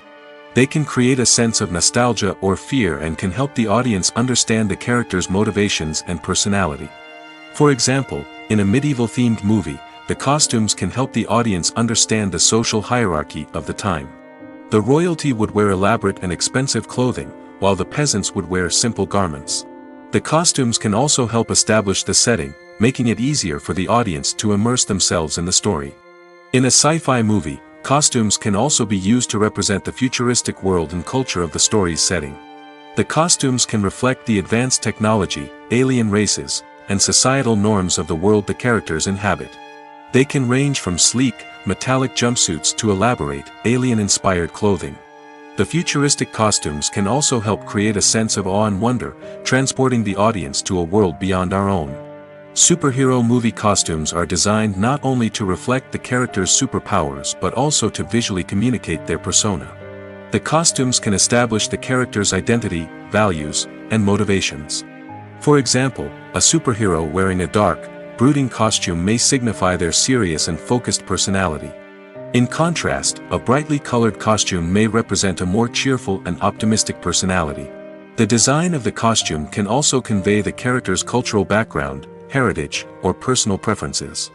They can create a sense of nostalgia or fear and can help the audience understand the character's motivations and personality. For example, in a medieval-themed movie, the costumes can help the audience understand the social hierarchy of the time. The royalty would wear elaborate and expensive clothing, while the peasants would wear simple garments. The costumes can also help establish the setting, making it easier for the audience to immerse themselves in the story. In a sci-fi movie, costumes can also be used to represent the futuristic world and culture of the story's setting. The costumes can reflect the advanced technology, alien races, and societal norms of the world the characters inhabit. They can range from sleek, metallic jumpsuits to elaborate, alien-inspired clothing. The futuristic costumes can also help create a sense of awe and wonder, transporting the audience to a world beyond our own. Superhero movie costumes are designed not only to reflect the character's superpowers but also to visually communicate their persona. The costumes can establish the character's identity, values, and motivations. For example, a superhero wearing a dark, brooding costume may signify their serious and focused personality. In contrast, a brightly colored costume may represent a more cheerful and optimistic personality. The design of the costume can also convey the character's cultural background, heritage, or personal preferences.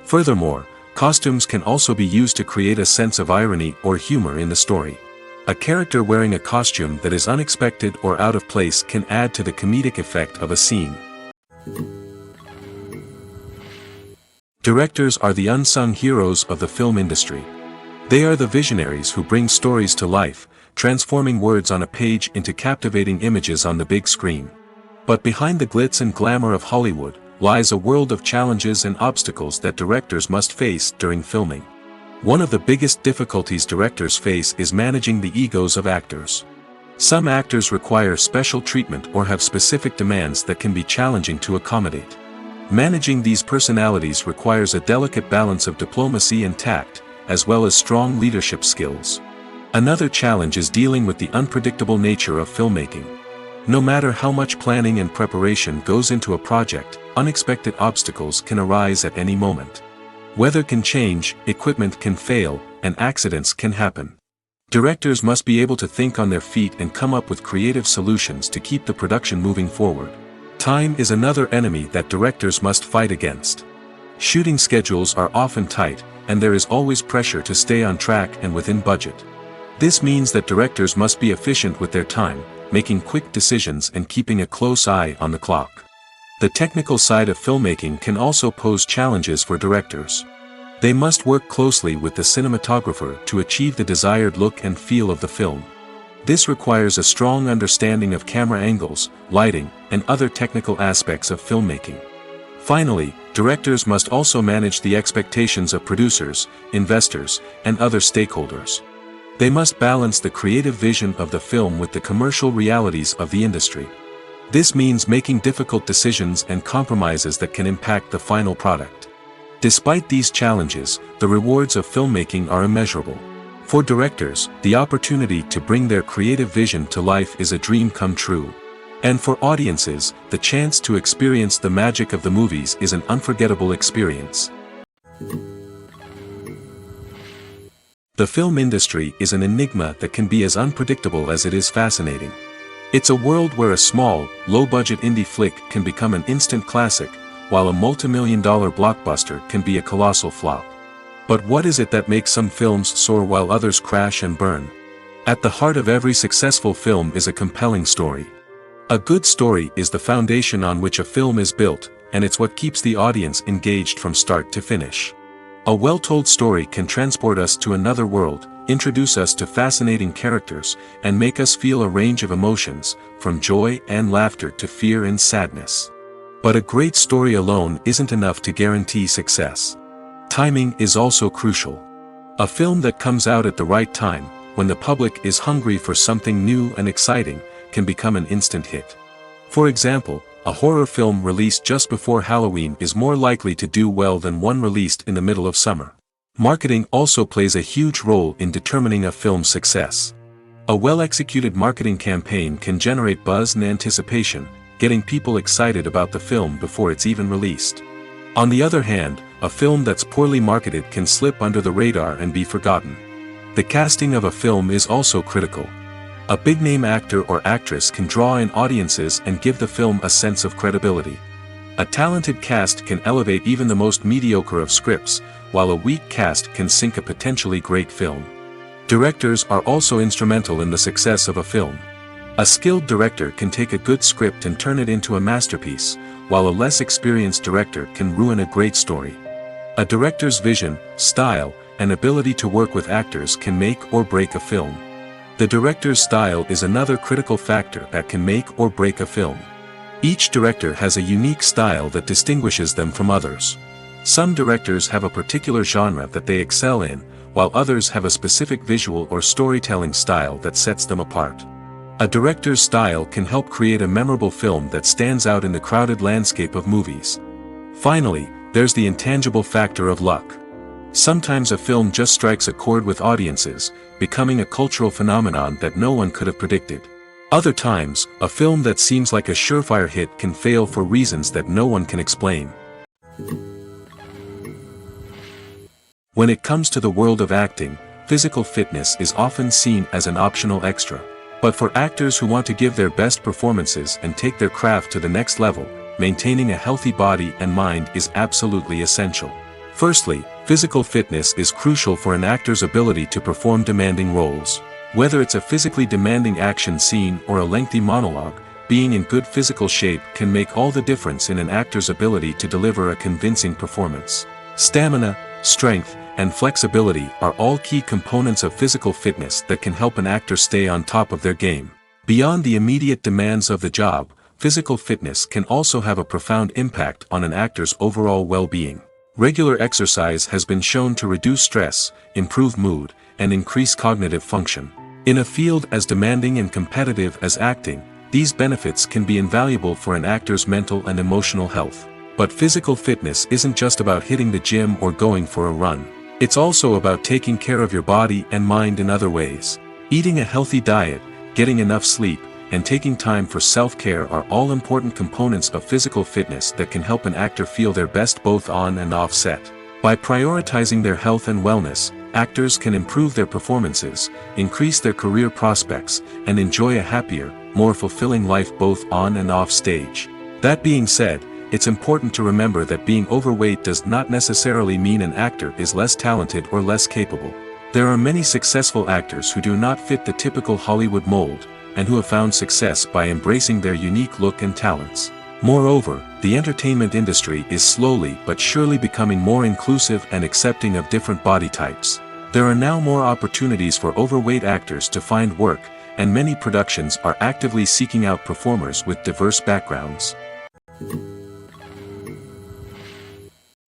Furthermore, costumes can also be used to create a sense of irony or humor in the story. A character wearing a costume that is unexpected or out of place can add to the comedic effect of a scene. Directors are the unsung heroes of the film industry. They are the visionaries who bring stories to life, transforming words on a page into captivating images on the big screen. But behind the glitz and glamour of Hollywood lies a world of challenges and obstacles that directors must face during filming. One of the biggest difficulties directors face is managing the egos of actors. Some actors require special treatment or have specific demands that can be challenging to accommodate. Managing these personalities requires a delicate balance of diplomacy and tact, as well as strong leadership skills. Another challenge is dealing with the unpredictable nature of filmmaking. No matter how much planning and preparation goes into a project, unexpected obstacles can arise at any moment. Weather can change, equipment can fail, and accidents can happen. Directors must be able to think on their feet and come up with creative solutions to keep the production moving forward. Time is another enemy that directors must fight against. Shooting schedules are often tight, and there is always pressure to stay on track and within budget. This means that directors must be efficient with their time, making quick decisions and keeping a close eye on the clock. The technical side of filmmaking can also pose challenges for directors. They must work closely with the cinematographer to achieve the desired look and feel of the film. This requires a strong understanding of camera angles, lighting, and other technical aspects of filmmaking. Finally, directors must also manage the expectations of producers, investors, and other stakeholders. They must balance the creative vision of the film with the commercial realities of the industry. This means making difficult decisions and compromises that can impact the final product. Despite these challenges, the rewards of filmmaking are immeasurable. For directors, the opportunity to bring their creative vision to life is a dream come true. And for audiences, the chance to experience the magic of the movies is an unforgettable experience. The film industry is an enigma that can be as unpredictable as it is fascinating. It's a world where a small, low-budget indie flick can become an instant classic, while a multi-million-dollar blockbuster can be a colossal flop. But what is it that makes some films soar while others crash and burn? At the heart of every successful film is a compelling story. A good story is the foundation on which a film is built, and it's what keeps the audience engaged from start to finish. A well-told story can transport us to another world, introduce us to fascinating characters, and make us feel a range of emotions, from joy and laughter to fear and sadness. But a great story alone isn't enough to guarantee success. Timing is also crucial. A film that comes out at the right time, when the public is hungry for something new and exciting, can become an instant hit. For example, a horror film released just before Halloween is more likely to do well than one released in the middle of summer. Marketing also plays a huge role in determining a film's success. A well-executed marketing campaign can generate buzz and anticipation, getting people excited about the film before it's even released. On the other hand, a film that's poorly marketed can slip under the radar and be forgotten. The casting of a film is also critical. A big-name actor or actress can draw in audiences and give the film a sense of credibility. A talented cast can elevate even the most mediocre of scripts, while a weak cast can sink a potentially great film. Directors are also instrumental in the success of a film. A skilled director can take a good script and turn it into a masterpiece, while a less experienced director can ruin a great story. A director's vision, style, and ability to work with actors can make or break a film. The director's style is another critical factor that can make or break a film. Each director has a unique style that distinguishes them from others. Some directors have a particular genre that they excel in, while others have a specific visual or storytelling style that sets them apart. A director's style can help create a memorable film that stands out in the crowded landscape of movies. Finally, there's the intangible factor of luck. Sometimes a film just strikes a chord with audiences, becoming a cultural phenomenon that no one could have predicted. Other times, a film that seems like a surefire hit can fail for reasons that no one can explain. When it comes to the world of acting, physical fitness is often seen as an optional extra. But for actors who want to give their best performances and take their craft to the next level, maintaining a healthy body and mind is absolutely essential. Firstly, physical fitness is crucial for an actor's ability to perform demanding roles. Whether it's a physically demanding action scene or a lengthy monologue, being in good physical shape can make all the difference in an actor's ability to deliver a convincing performance. Stamina, strength, and flexibility are all key components of physical fitness that can help an actor stay on top of their game. Beyond the immediate demands of the job, physical fitness can also have a profound impact on an actor's overall well-being. Regular exercise has been shown to reduce stress, improve mood, and increase cognitive function. In a field as demanding and competitive as acting, these benefits can be invaluable for an actor's mental and emotional health. But physical fitness isn't just about hitting the gym or going for a run. It's also about taking care of your body and mind in other ways. Eating a healthy diet, getting enough sleep, and taking time for self-care are all important components of physical fitness that can help an actor feel their best both on and off set. By prioritizing their health and wellness, actors can improve their performances, increase their career prospects, and enjoy a happier, more fulfilling life both on and off stage. That being said, it's important to remember that being overweight does not necessarily mean an actor is less talented or less capable. There are many successful actors who do not fit the typical Hollywood mold, and who have found success by embracing their unique look and talents. Moreover, the entertainment industry is slowly but surely becoming more inclusive and accepting of different body types. There are now more opportunities for overweight actors to find work, and many productions are actively seeking out performers with diverse backgrounds.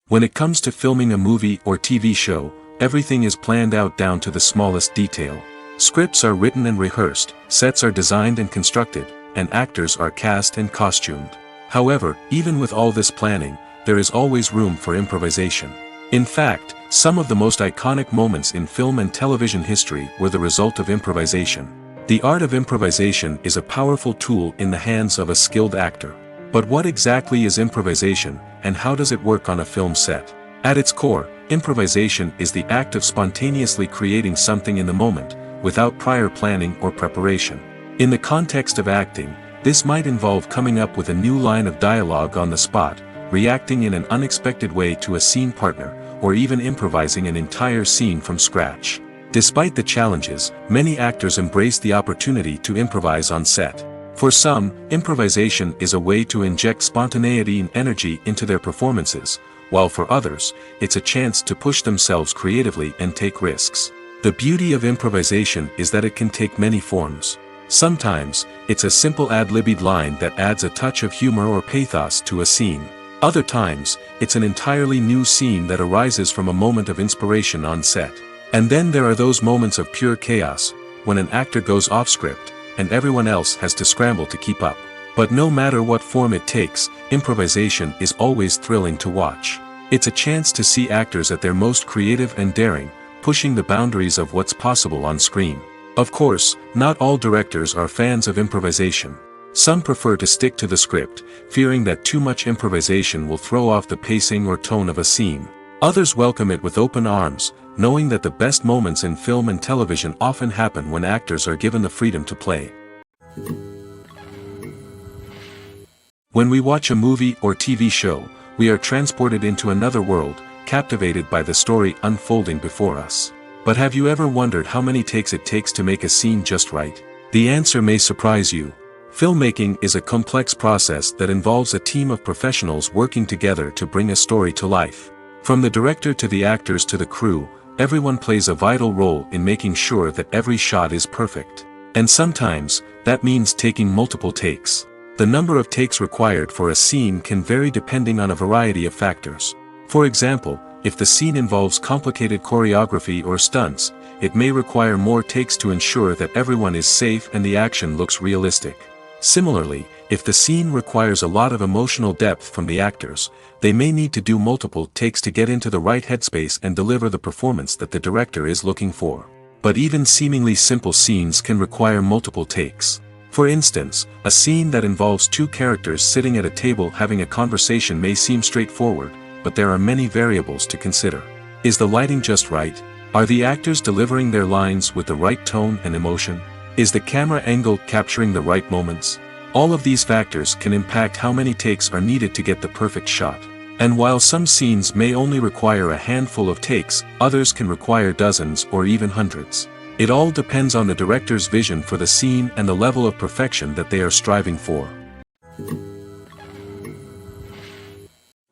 When it comes to filming a movie or TV show, everything is planned out down to the smallest detail. Scripts are written and rehearsed, sets are designed and constructed, and actors are cast and costumed. However, even with all this planning, there is always room for improvisation. In fact, some of the most iconic moments in film and television history were the result of improvisation. The art of improvisation is a powerful tool in the hands of a skilled actor. But what exactly is improvisation, and how does it work on a film set? At its core, improvisation is the act of spontaneously creating something in the moment, without prior planning or preparation. In the context of acting, this might involve coming up with a new line of dialogue on the spot, reacting in an unexpected way to a scene partner, or even improvising an entire scene from scratch. Despite the challenges, many actors embrace the opportunity to improvise on set. For some, improvisation is a way to inject spontaneity and energy into their performances, while for others, it's a chance to push themselves creatively and take risks. The beauty of improvisation is that it can take many forms. Sometimes, it's a simple ad-libbed line that adds a touch of humor or pathos to a scene. Other times, it's an entirely new scene that arises from a moment of inspiration on set. And then there are those moments of pure chaos, when an actor goes off script, and everyone else has to scramble to keep up. But no matter what form it takes, improvisation is always thrilling to watch. It's a chance to see actors at their most creative and daring, pushing the boundaries of what's possible on screen. Of course, not all directors are fans of improvisation. Some prefer to stick to the script, fearing that too much improvisation will throw off the pacing or tone of a scene. Others welcome it with open arms, knowing that the best moments in film and television often happen when actors are given the freedom to play. When we watch a movie or TV show, we are transported into another world, captivated by the story unfolding before us. But have you ever wondered how many takes it takes to make a scene just right? The answer may surprise you. Filmmaking is a complex process that involves a team of professionals working together to bring a story to life. From the director to the actors to the crew, everyone plays a vital role in making sure that every shot is perfect. And sometimes, that means taking multiple takes. The number of takes required for a scene can vary depending on a variety of factors. For example, if the scene involves complicated choreography or stunts, it may require more takes to ensure that everyone is safe and the action looks realistic. Similarly, if the scene requires a lot of emotional depth from the actors, they may need to do multiple takes to get into the right headspace and deliver the performance that the director is looking for. But even seemingly simple scenes can require multiple takes. For instance, a scene that involves two characters sitting at a table having a conversation may seem straightforward, but there are many variables to consider. Is the lighting just right? Are the actors delivering their lines with the right tone and emotion? Is the camera angle capturing the right moments? All of these factors can impact how many takes are needed to get the perfect shot. And while some scenes may only require a handful of takes, others can require dozens or even hundreds. It all depends on the director's vision for the scene and the level of perfection that they are striving for.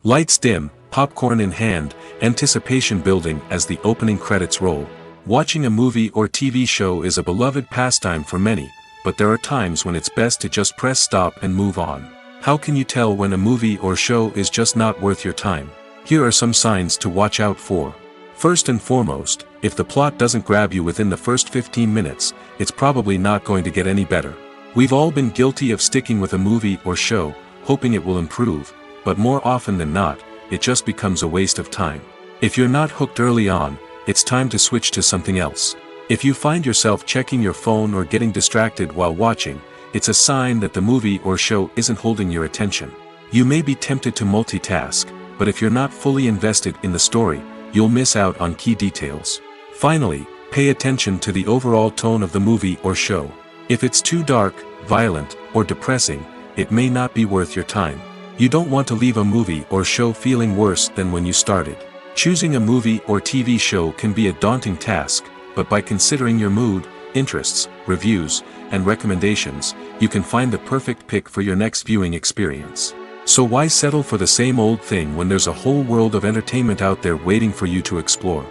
Lights dim, popcorn in hand, anticipation building as the opening credits roll. Watching a movie or TV show is a beloved pastime for many, but there are times when it's best to just press stop and move on. How can you tell when a movie or show is just not worth your time? Here are some signs to watch out for. First and foremost, if the plot doesn't grab you within the first 15 minutes, it's probably not going to get any better. We've all been guilty of sticking with a movie or show, hoping it will improve, but more often than not, it just becomes a waste of time. If you're not hooked early on, it's time to switch to something else. If you find yourself checking your phone or getting distracted while watching, it's a sign that the movie or show isn't holding your attention. You may be tempted to multitask, but if you're not fully invested in the story, you'll miss out on key details. Finally, pay attention to the overall tone of the movie or show. If it's too dark, violent, or depressing, it may not be worth your time. You don't want to leave a movie or show feeling worse than when you started. Choosing a movie or TV show can be a daunting task, but by considering your mood, interests, reviews, and recommendations, you can find the perfect pick for your next viewing experience. So why settle for the same old thing when there's a whole world of entertainment out there waiting for you to explore?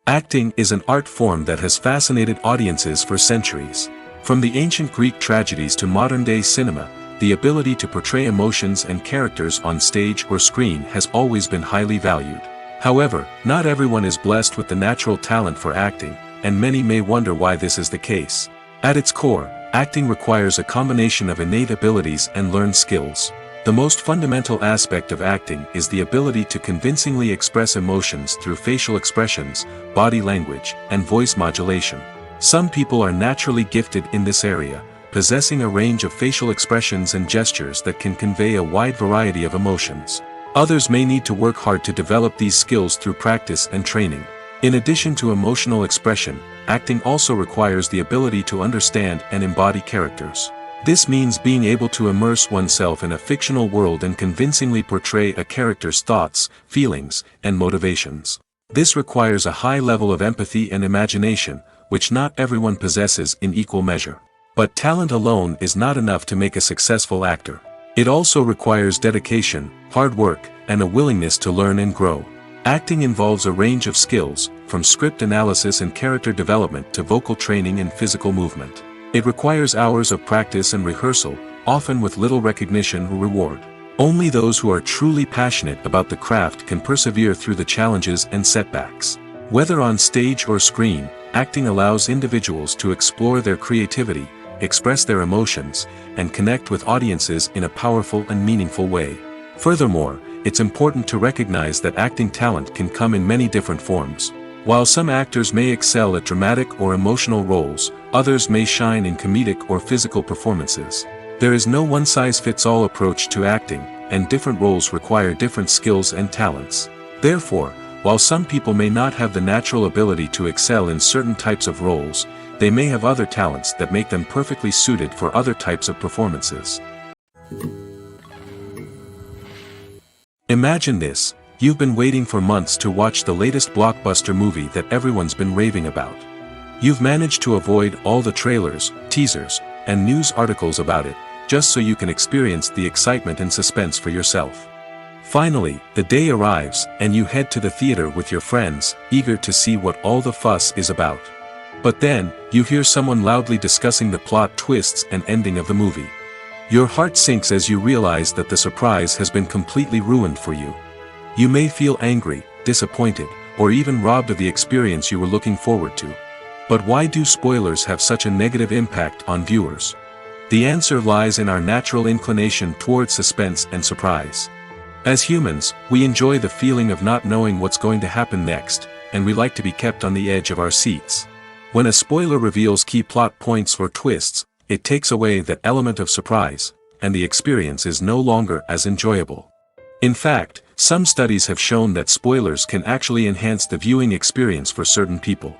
Acting is an art form that has fascinated audiences for centuries. From the ancient Greek tragedies to modern-day cinema, the ability to portray emotions and characters on stage or screen has always been highly valued. However, not everyone is blessed with the natural talent for acting, and many may wonder why this is the case. At its core, acting requires a combination of innate abilities and learned skills. The most fundamental aspect of acting is the ability to convincingly express emotions through facial expressions, body language, and voice modulation. Some people are naturally gifted in this area, possessing a range of facial expressions and gestures that can convey a wide variety of emotions. Others may need to work hard to develop these skills through practice and training. In addition to emotional expression, acting also requires the ability to understand and embody characters. This means being able to immerse oneself in a fictional world and convincingly portray a character's thoughts, feelings, and motivations. This requires a high level of empathy and imagination, which not everyone possesses in equal measure. But talent alone is not enough to make a successful actor. It also requires dedication, hard work, and a willingness to learn and grow. Acting involves a range of skills, from script analysis and character development to vocal training and physical movement. It requires hours of practice and rehearsal, often with little recognition or reward. Only those who are truly passionate about the craft can persevere through the challenges and setbacks. Whether on stage or screen, acting allows individuals to explore their creativity, express their emotions, and connect with audiences in a powerful and meaningful way. Furthermore, it's important to recognize that acting talent can come in many different forms. While some actors may excel at dramatic or emotional roles, others may shine in comedic or physical performances. There is no one-size-fits-all approach to acting, and different roles require different skills and talents. Therefore, while some people may not have the natural ability to excel in certain types of roles, they may have other talents that make them perfectly suited for other types of performances. Imagine this: you've been waiting for months to watch the latest blockbuster movie that everyone's been raving about. You've managed to avoid all the trailers, teasers, and news articles about it, just so you can experience the excitement and suspense for yourself. Finally, the day arrives, and you head to the theater with your friends, eager to see what all the fuss is about. But then, you hear someone loudly discussing the plot twists and ending of the movie. Your heart sinks as you realize that the surprise has been completely ruined for you. You may feel angry, disappointed, or even robbed of the experience you were looking forward to. But why do spoilers have such a negative impact on viewers? The answer lies in our natural inclination towards suspense and surprise. As humans, we enjoy the feeling of not knowing what's going to happen next, and we like to be kept on the edge of our seats. When a spoiler reveals key plot points or twists, it takes away that element of surprise, and the experience is no longer as enjoyable. In fact, some studies have shown that spoilers can actually enhance the viewing experience for certain people.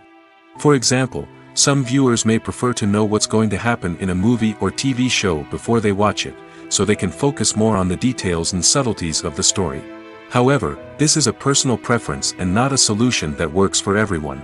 For example, some viewers may prefer to know what's going to happen in a movie or TV show before they watch it, so they can focus more on the details and subtleties of the story. However, this is a personal preference and not a solution that works for everyone.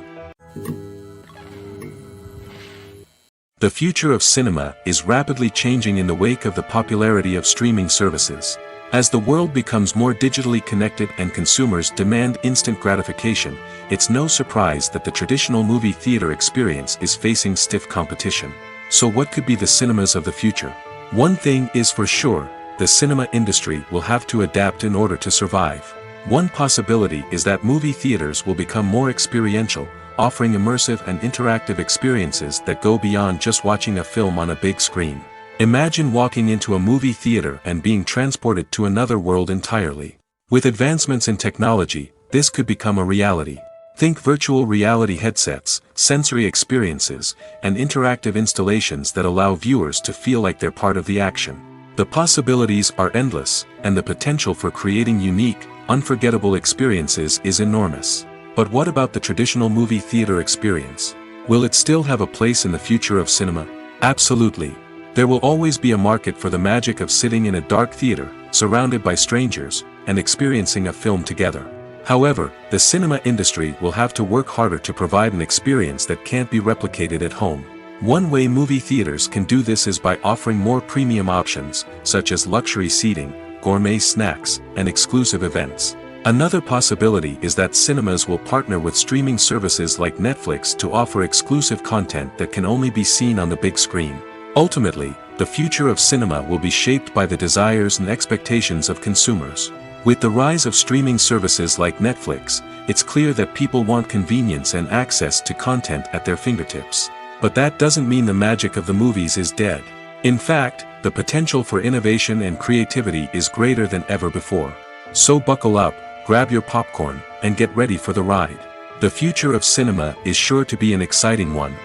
The future of cinema is rapidly changing in the wake of the popularity of streaming services. As the world becomes more digitally connected and consumers demand instant gratification, it's no surprise that the traditional movie theater experience is facing stiff competition. So what could be the cinemas of the future? One thing is for sure, the cinema industry will have to adapt in order to survive. One possibility is that movie theaters will become more experiential, offering immersive and interactive experiences that go beyond just watching a film on a big screen. Imagine walking into a movie theater and being transported to another world entirely. With advancements in technology, this could become a reality. Think virtual reality headsets, sensory experiences, and interactive installations that allow viewers to feel like they're part of the action. The possibilities are endless, and the potential for creating unique, unforgettable experiences is enormous. But what about the traditional movie theater experience? Will it still have a place in the future of cinema? Absolutely. There will always be a market for the magic of sitting in a dark theater, surrounded by strangers, and experiencing a film together. However, the cinema industry will have to work harder to provide an experience that can't be replicated at home. One way movie theaters can do this is by offering more premium options, such as luxury seating, gourmet snacks, and exclusive events. Another possibility is that cinemas will partner with streaming services like Netflix to offer exclusive content that can only be seen on the big screen. Ultimately, the future of cinema will be shaped by the desires and expectations of consumers. With the rise of streaming services like Netflix, it's clear that people want convenience and access to content at their fingertips. But that doesn't mean the magic of the movies is dead. In fact, the potential for innovation and creativity is greater than ever before. So buckle up, grab your popcorn, and get ready for the ride. The future of cinema is sure to be an exciting one.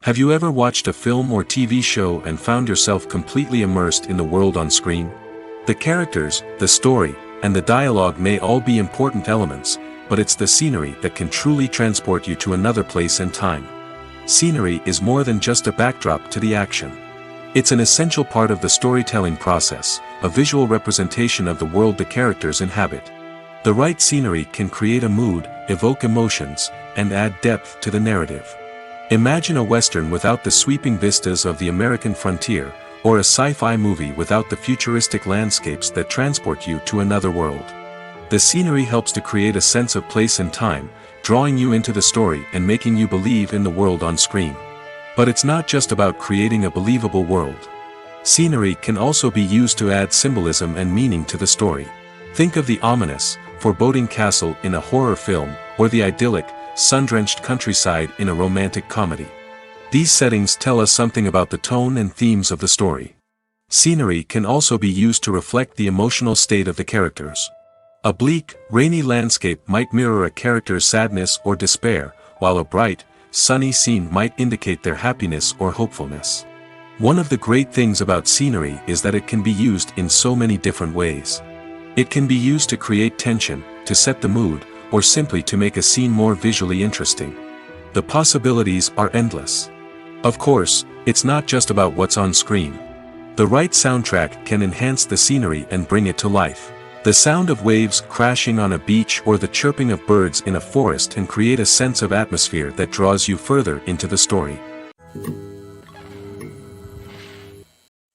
Have you ever watched a film or TV show and found yourself completely immersed in the world on screen? The characters, the story, and the dialogue may all be important elements, but it's the scenery that can truly transport you to another place and time. Scenery is more than just a backdrop to the action. It's an essential part of the storytelling process, a visual representation of the world the characters inhabit. The right scenery can create a mood, evoke emotions, and add depth to the narrative. Imagine a Western without the sweeping vistas of the American frontier, or a sci-fi movie without the futuristic landscapes that transport you to another world. The scenery helps to create a sense of place and time, drawing you into the story and making you believe in the world on screen. But it's not just about creating a believable world. Scenery can also be used to add symbolism and meaning to the story. Think of the ominous, foreboding castle in a horror film, or the idyllic, sun-drenched countryside in a romantic comedy. These settings tell us something about the tone and themes of the story. Scenery can also be used to reflect the emotional state of the characters. A bleak, rainy landscape might mirror a character's sadness or despair, while a bright, sunny scene might indicate their happiness or hopefulness. One of the great things about scenery is that it can be used in so many different ways. It can be used to create tension, to set the mood, or simply to make a scene more visually interesting. The possibilities are endless. Of course, it's not just about what's on screen. The right soundtrack can enhance the scenery and bring it to life. The sound of waves crashing on a beach or the chirping of birds in a forest can create a sense of atmosphere that draws you further into the story.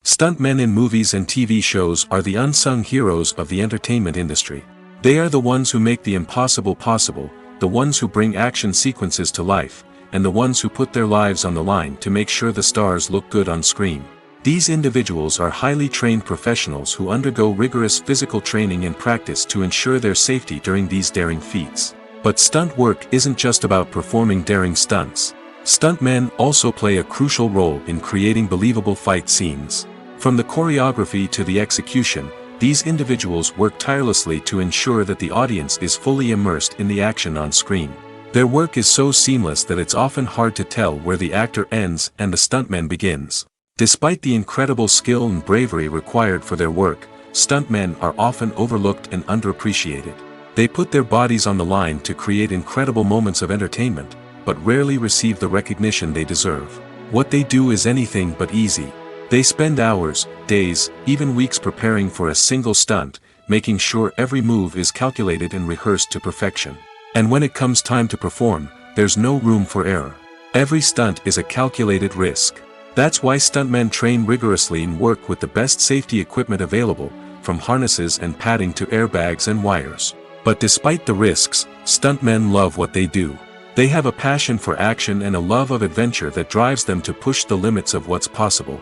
Stuntmen in movies and TV shows are the unsung heroes of the entertainment industry. They are the ones who make the impossible possible, the ones who bring action sequences to life, and the ones who put their lives on the line to make sure the stars look good on screen. These individuals are highly trained professionals who undergo rigorous physical training and practice to ensure their safety during these daring feats. But stunt work isn't just about performing daring stunts. Stuntmen also play a crucial role in creating believable fight scenes. From the choreography to the execution, these individuals work tirelessly to ensure that the audience is fully immersed in the action on screen. Their work is so seamless that it's often hard to tell where the actor ends and the stuntman begins. Despite the incredible skill and bravery required for their work, stuntmen are often overlooked and underappreciated. They put their bodies on the line to create incredible moments of entertainment, but rarely receive the recognition they deserve. What they do is anything but easy. They spend hours, days, even weeks preparing for a single stunt, making sure every move is calculated and rehearsed to perfection. And when it comes time to perform, there's no room for error. Every stunt is a calculated risk. That's why stuntmen train rigorously and work with the best safety equipment available, from harnesses and padding to airbags and wires. But despite the risks, stuntmen love what they do. They have a passion for action and a love of adventure that drives them to push the limits of what's possible.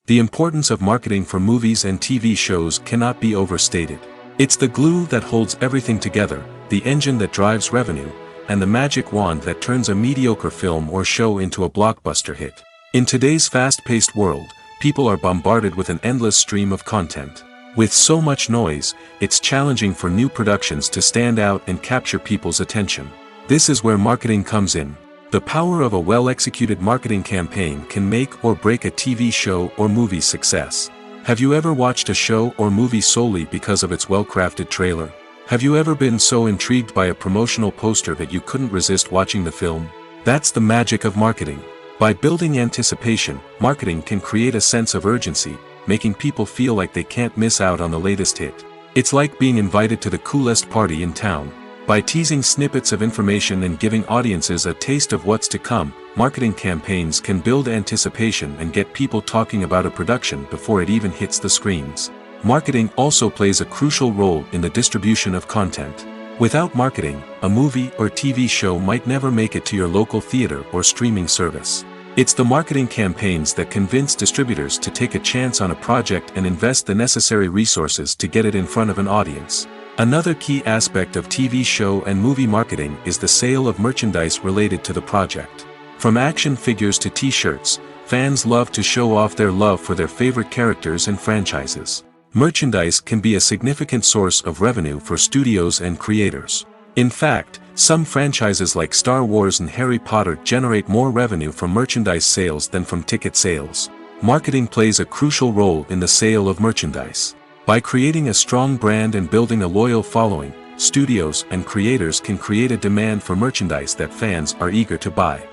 The importance of marketing for movies and TV shows cannot be overstated. It's the glue that holds everything together, the engine that drives revenue, and the magic wand that turns a mediocre film or show into a blockbuster hit. In today's fast-paced world, people are bombarded with an endless stream of content. With so much noise, it's challenging for new productions to stand out and capture people's attention. This is where marketing comes in. The power of a well-executed marketing campaign can make or break a TV show or movie's success. Have you ever watched a show or movie solely because of its well-crafted trailer? Have you ever been so intrigued by a promotional poster that you couldn't resist watching the film? That's the magic of marketing. By building anticipation, marketing can create a sense of urgency, making people feel like they can't miss out on the latest hit. It's like being invited to the coolest party in town. By teasing snippets of information and giving audiences a taste of what's to come, marketing campaigns can build anticipation and get people talking about a production before it even hits the screens. Marketing also plays a crucial role in the distribution of content. Without marketing, a movie or TV show might never make it to your local theater or streaming service. It's the marketing campaigns that convince distributors to take a chance on a project and invest the necessary resources to get it in front of an audience. Another key aspect of TV show and movie marketing is the sale of merchandise related to the project. From action figures to t-shirts, fans love to show off their love for their favorite characters and franchises. Merchandise can be a significant source of revenue for studios and creators. In fact, some franchises like Star Wars and Harry Potter generate more revenue from merchandise sales than from ticket sales. Marketing plays a crucial role in the sale of merchandise. By creating a strong brand and building a loyal following, studios and creators can create a demand for merchandise that fans are eager to buy.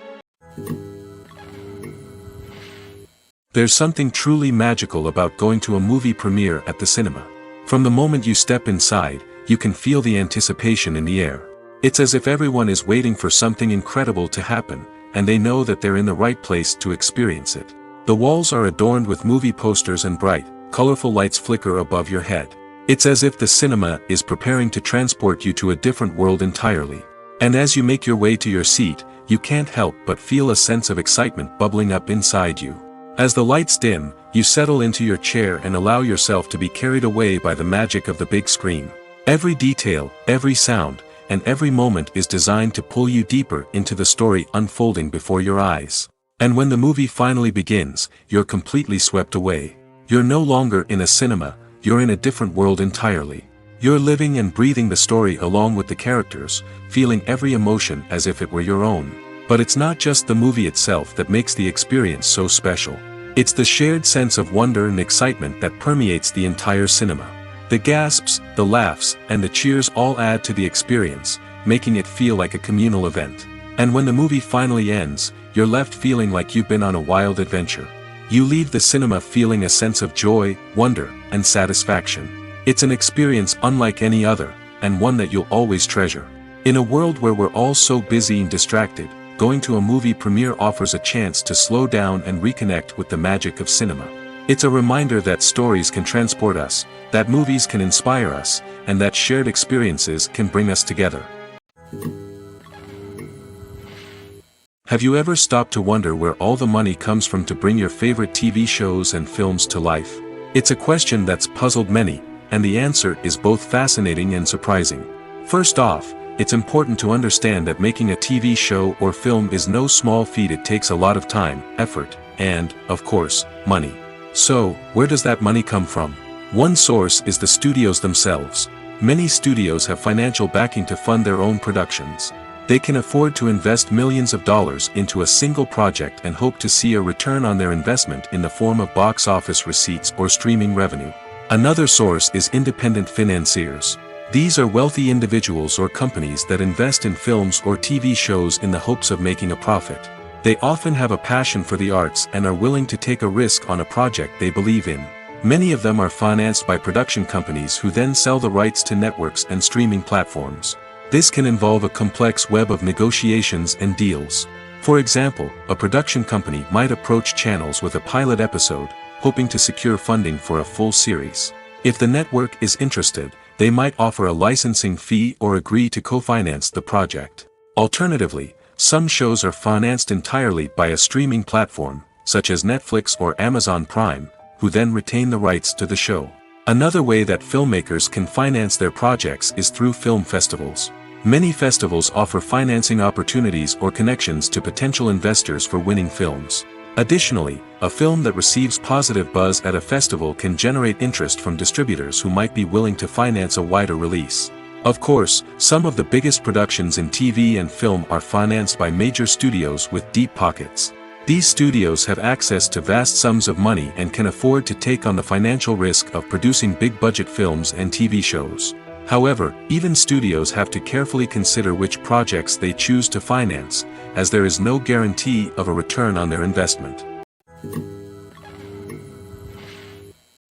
There's something truly magical about going to a movie premiere at the cinema. From the moment you step inside, you can feel the anticipation in the air. It's as if everyone is waiting for something incredible to happen, and they know that they're in the right place to experience it. The walls are adorned with movie posters and bright, colorful lights flicker above your head. It's as if the cinema is preparing to transport you to a different world entirely. And as you make your way to your seat, you can't help but feel a sense of excitement bubbling up inside you. As the lights dim, you settle into your chair and allow yourself to be carried away by the magic of the big screen. Every detail, every sound, and every moment is designed to pull you deeper into the story unfolding before your eyes. And when the movie finally begins, you're completely swept away. You're no longer in a cinema, you're in a different world entirely. You're living and breathing the story along with the characters, feeling every emotion as if it were your own. But it's not just the movie itself that makes the experience so special. It's the shared sense of wonder and excitement that permeates the entire cinema. The gasps, the laughs, and the cheers all add to the experience, making it feel like a communal event. And when the movie finally ends, you're left feeling like you've been on a wild adventure. You leave the cinema feeling a sense of joy, wonder, and satisfaction. It's an experience unlike any other, and one that you'll always treasure. In a world where we're all so busy and distracted, going to a movie premiere offers a chance to slow down and reconnect with the magic of cinema. It's a reminder that stories can transport us, that movies can inspire us, and that shared experiences can bring us together. Have you ever stopped to wonder where all the money comes from to bring your favorite TV shows and films to life? It's a question that's puzzled many, and the answer is both fascinating and surprising. First off, it's important to understand that making a TV show or film is no small feat. It takes a lot of time, effort, and, of course, money. So, where does that money come from? One source is the studios themselves. Many studios have financial backing to fund their own productions. They can afford to invest millions of dollars into a single project and hope to see a return on their investment in the form of box office receipts or streaming revenue. Another source is independent financiers. These are wealthy individuals or companies that invest in films or TV shows in the hopes of making a profit. They often have a passion for the arts and are willing to take a risk on a project they believe in. Many of them are financed by production companies who then sell the rights to networks and streaming platforms. This can involve a complex web of negotiations and deals. For example, a production company might approach channels with a pilot episode, hoping to secure funding for a full series. If the network is interested, they might offer a licensing fee or agree to co-finance the project. Alternatively, some shows are financed entirely by a streaming platform, such as Netflix or Amazon Prime, who then retain the rights to the show. Another way that filmmakers can finance their projects is through film festivals. Many festivals offer financing opportunities or connections to potential investors for winning films. Additionally, a film that receives positive buzz at a festival can generate interest from distributors who might be willing to finance a wider release. Of course, some of the biggest productions in TV and film are financed by major studios with deep pockets. These studios have access to vast sums of money and can afford to take on the financial risk of producing big-budget films and TV shows. However, even studios have to carefully consider which projects they choose to finance, as there is no guarantee of a return on their investment.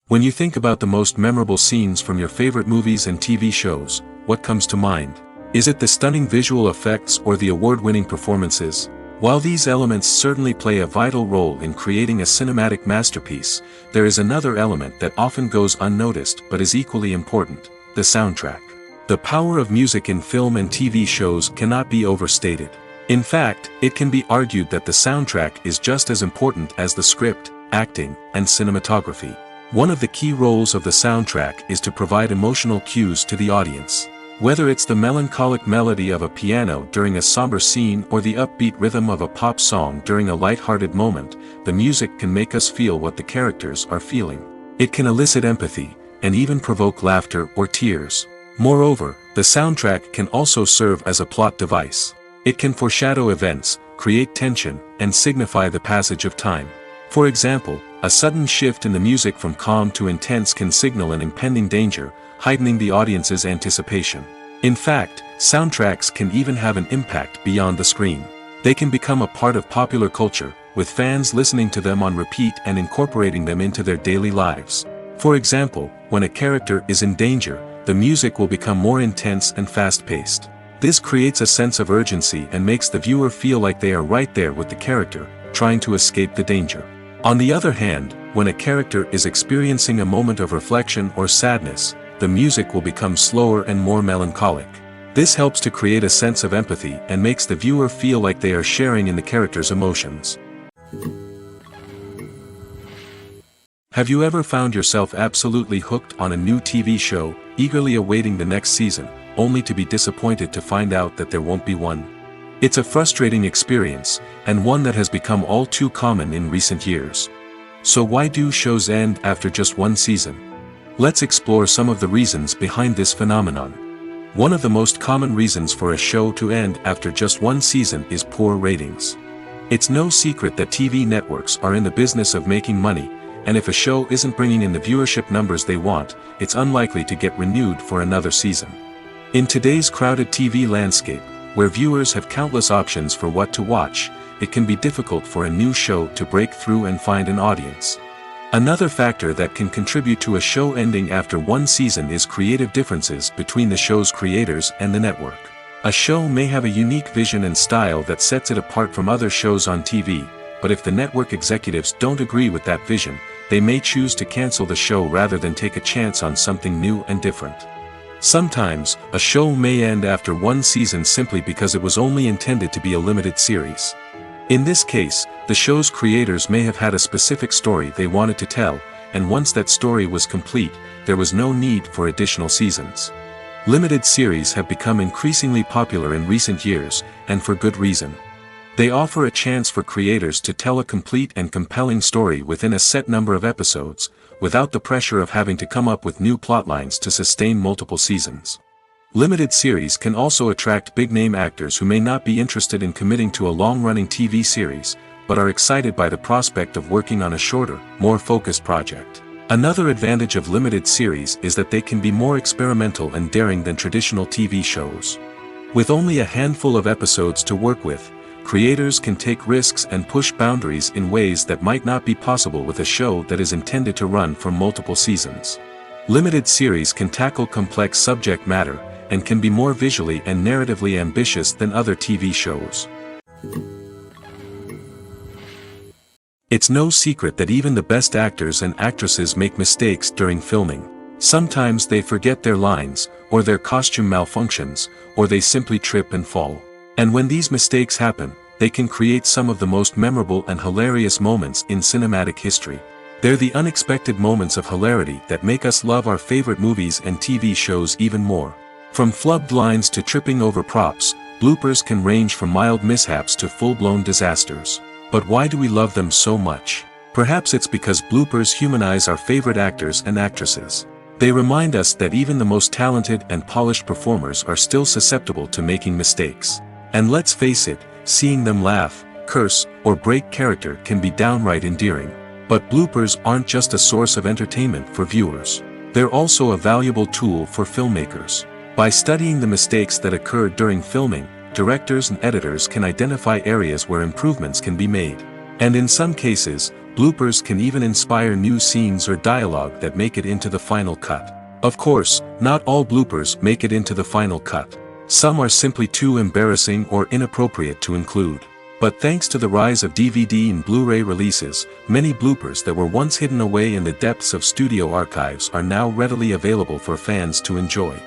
When you think about the most memorable scenes from your favorite movies and TV shows, what comes to mind? Is it the stunning visual effects or the award-winning performances? While these elements certainly play a vital role in creating a cinematic masterpiece, there is another element that often goes unnoticed but is equally important: the soundtrack. The power of music in film and TV shows cannot be overstated. In fact, it can be argued that the soundtrack is just as important as the script, acting, and cinematography. One of the key roles of the soundtrack is to provide emotional cues to the audience. Whether it's the melancholic melody of a piano during a somber scene or the upbeat rhythm of a pop song during a light-hearted moment, the music can make us feel what the characters are feeling. It can elicit empathy, and even provoke laughter or tears. Moreover, the soundtrack can also serve as a plot device. It can foreshadow events, create tension, and signify the passage of time. For example, a sudden shift in the music from calm to intense can signal an impending danger, heightening the audience's anticipation. In fact, soundtracks can even have an impact beyond the screen. They can become a part of popular culture, with fans listening to them on repeat and incorporating them into their daily lives. For example, when a character is in danger, the music will become more intense and fast-paced. This creates a sense of urgency and makes the viewer feel like they are right there with the character, trying to escape the danger. On the other hand, when a character is experiencing a moment of reflection or sadness, the music will become slower and more melancholic. This helps to create a sense of empathy and makes the viewer feel like they are sharing in the character's emotions. Have you ever found yourself absolutely hooked on a new TV show, eagerly awaiting the next season, only to be disappointed to find out that there won't be one? It's a frustrating experience, and one that has become all too common in recent years. So why do shows end after just one season? Let's explore some of the reasons behind this phenomenon. One of the most common reasons for a show to end after just one season is poor ratings. It's no secret that TV networks are in the business of making money, and if a show isn't bringing in the viewership numbers they want, it's unlikely to get renewed for another season. In today's crowded TV landscape, where viewers have countless options for what to watch, it can be difficult for a new show to break through and find an audience. Another factor that can contribute to a show ending after one season is creative differences between the show's creators and the network. A show may have a unique vision and style that sets it apart from other shows on TV, but if the network executives don't agree with that vision, they may choose to cancel the show rather than take a chance on something new and different. Sometimes, a show may end after one season simply because it was only intended to be a limited series. In this case, the show's creators may have had a specific story they wanted to tell, and once that story was complete, there was no need for additional seasons. Limited series have become increasingly popular in recent years, and for good reason. They offer a chance for creators to tell a complete and compelling story within a set number of episodes, without the pressure of having to come up with new plotlines to sustain multiple seasons. Limited series can also attract big-name actors who may not be interested in committing to a long-running TV series, but are excited by the prospect of working on a shorter, more focused project. Another advantage of limited series is that they can be more experimental and daring than traditional TV shows. With only a handful of episodes to work with, creators can take risks and push boundaries in ways that might not be possible with a show that is intended to run for multiple seasons. Limited series can tackle complex subject matter, and can be more visually and narratively ambitious than other TV shows. It's no secret that even the best actors and actresses make mistakes during filming. Sometimes they forget their lines, or their costume malfunctions, or they simply trip and fall. And when these mistakes happen, they can create some of the most memorable and hilarious moments in cinematic history. They're the unexpected moments of hilarity that make us love our favorite movies and TV shows even more. From flubbed lines to tripping over props, bloopers can range from mild mishaps to full-blown disasters. But why do we love them so much? Perhaps it's because bloopers humanize our favorite actors and actresses. They remind us that even the most talented and polished performers are still susceptible to making mistakes. And let's face it, seeing them laugh, curse, or break character can be downright endearing. But bloopers aren't just a source of entertainment for viewers. They're also a valuable tool for filmmakers. By studying the mistakes that occur during filming, directors and editors can identify areas where improvements can be made. And in some cases, bloopers can even inspire new scenes or dialogue that make it into the final cut. Of course, not all bloopers make it into the final cut. Some are simply too embarrassing or inappropriate to include. But thanks to the rise of DVD and Blu-ray releases, many bloopers that were once hidden away in the depths of studio archives are now readily available for fans to enjoy.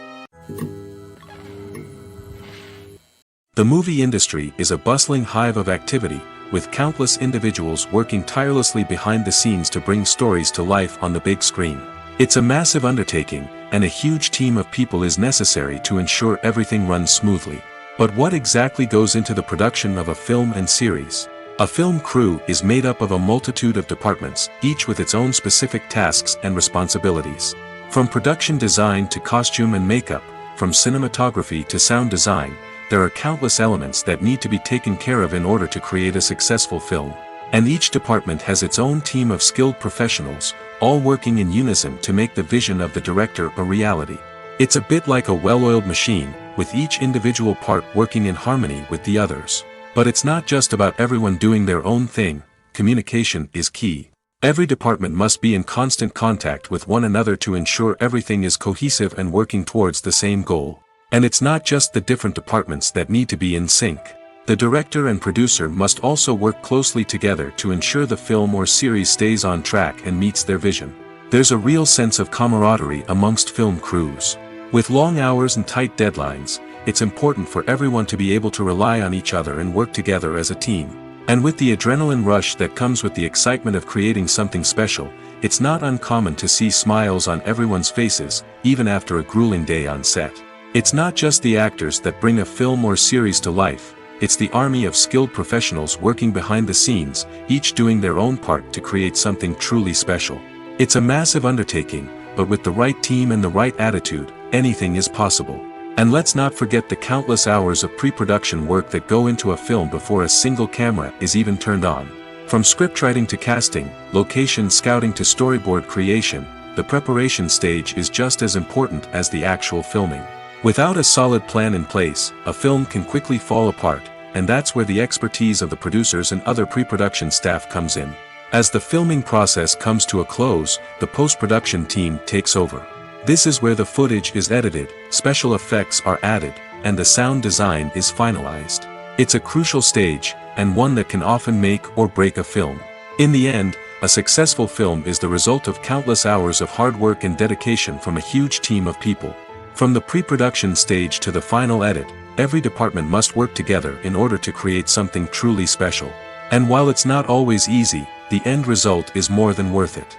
The movie industry is a bustling hive of activity, with countless individuals working tirelessly behind the scenes to bring stories to life on the big screen. It's a massive undertaking, and a huge team of people is necessary to ensure everything runs smoothly. But what exactly goes into the production of a film and series? A film crew is made up of a multitude of departments, each with its own specific tasks and responsibilities. From production design to costume and makeup, from cinematography to sound design, there are countless elements that need to be taken care of in order to create a successful film. And each department has its own team of skilled professionals, all working in unison to make the vision of the director a reality. It's a bit like a well-oiled machine, with each individual part working in harmony with the others. But it's not just about everyone doing their own thing. Communication is key. Every department must be in constant contact with one another to ensure everything is cohesive and working towards the same goal. And it's not just the different departments that need to be in sync. The director and producer must also work closely together to ensure the film or series stays on track and meets their vision. There's a real sense of camaraderie amongst film crews. With long hours and tight deadlines, it's important for everyone to be able to rely on each other and work together as a team. And with the adrenaline rush that comes with the excitement of creating something special, it's not uncommon to see smiles on everyone's faces, even after a grueling day on set. It's not just the actors that bring a film or series to life, it's the army of skilled professionals working behind the scenes, each doing their own part to create something truly special. It's a massive undertaking, but with the right team and the right attitude, anything is possible. And let's not forget the countless hours of pre-production work that go into a film before a single camera is even turned on. From scriptwriting to casting, location scouting to storyboard creation, the preparation stage is just as important as the actual filming. Without a solid plan in place, a film can quickly fall apart, and that's where the expertise of the producers and other pre-production staff comes in. As the filming process comes to a close, the post-production team takes over. This is where the footage is edited, special effects are added, and the sound design is finalized. It's a crucial stage, and one that can often make or break a film. In the end, a successful film is the result of countless hours of hard work and dedication from a huge team of people. From the pre-production stage to the final edit, every department must work together in order to create something truly special. And while it's not always easy, the end result is more than worth it.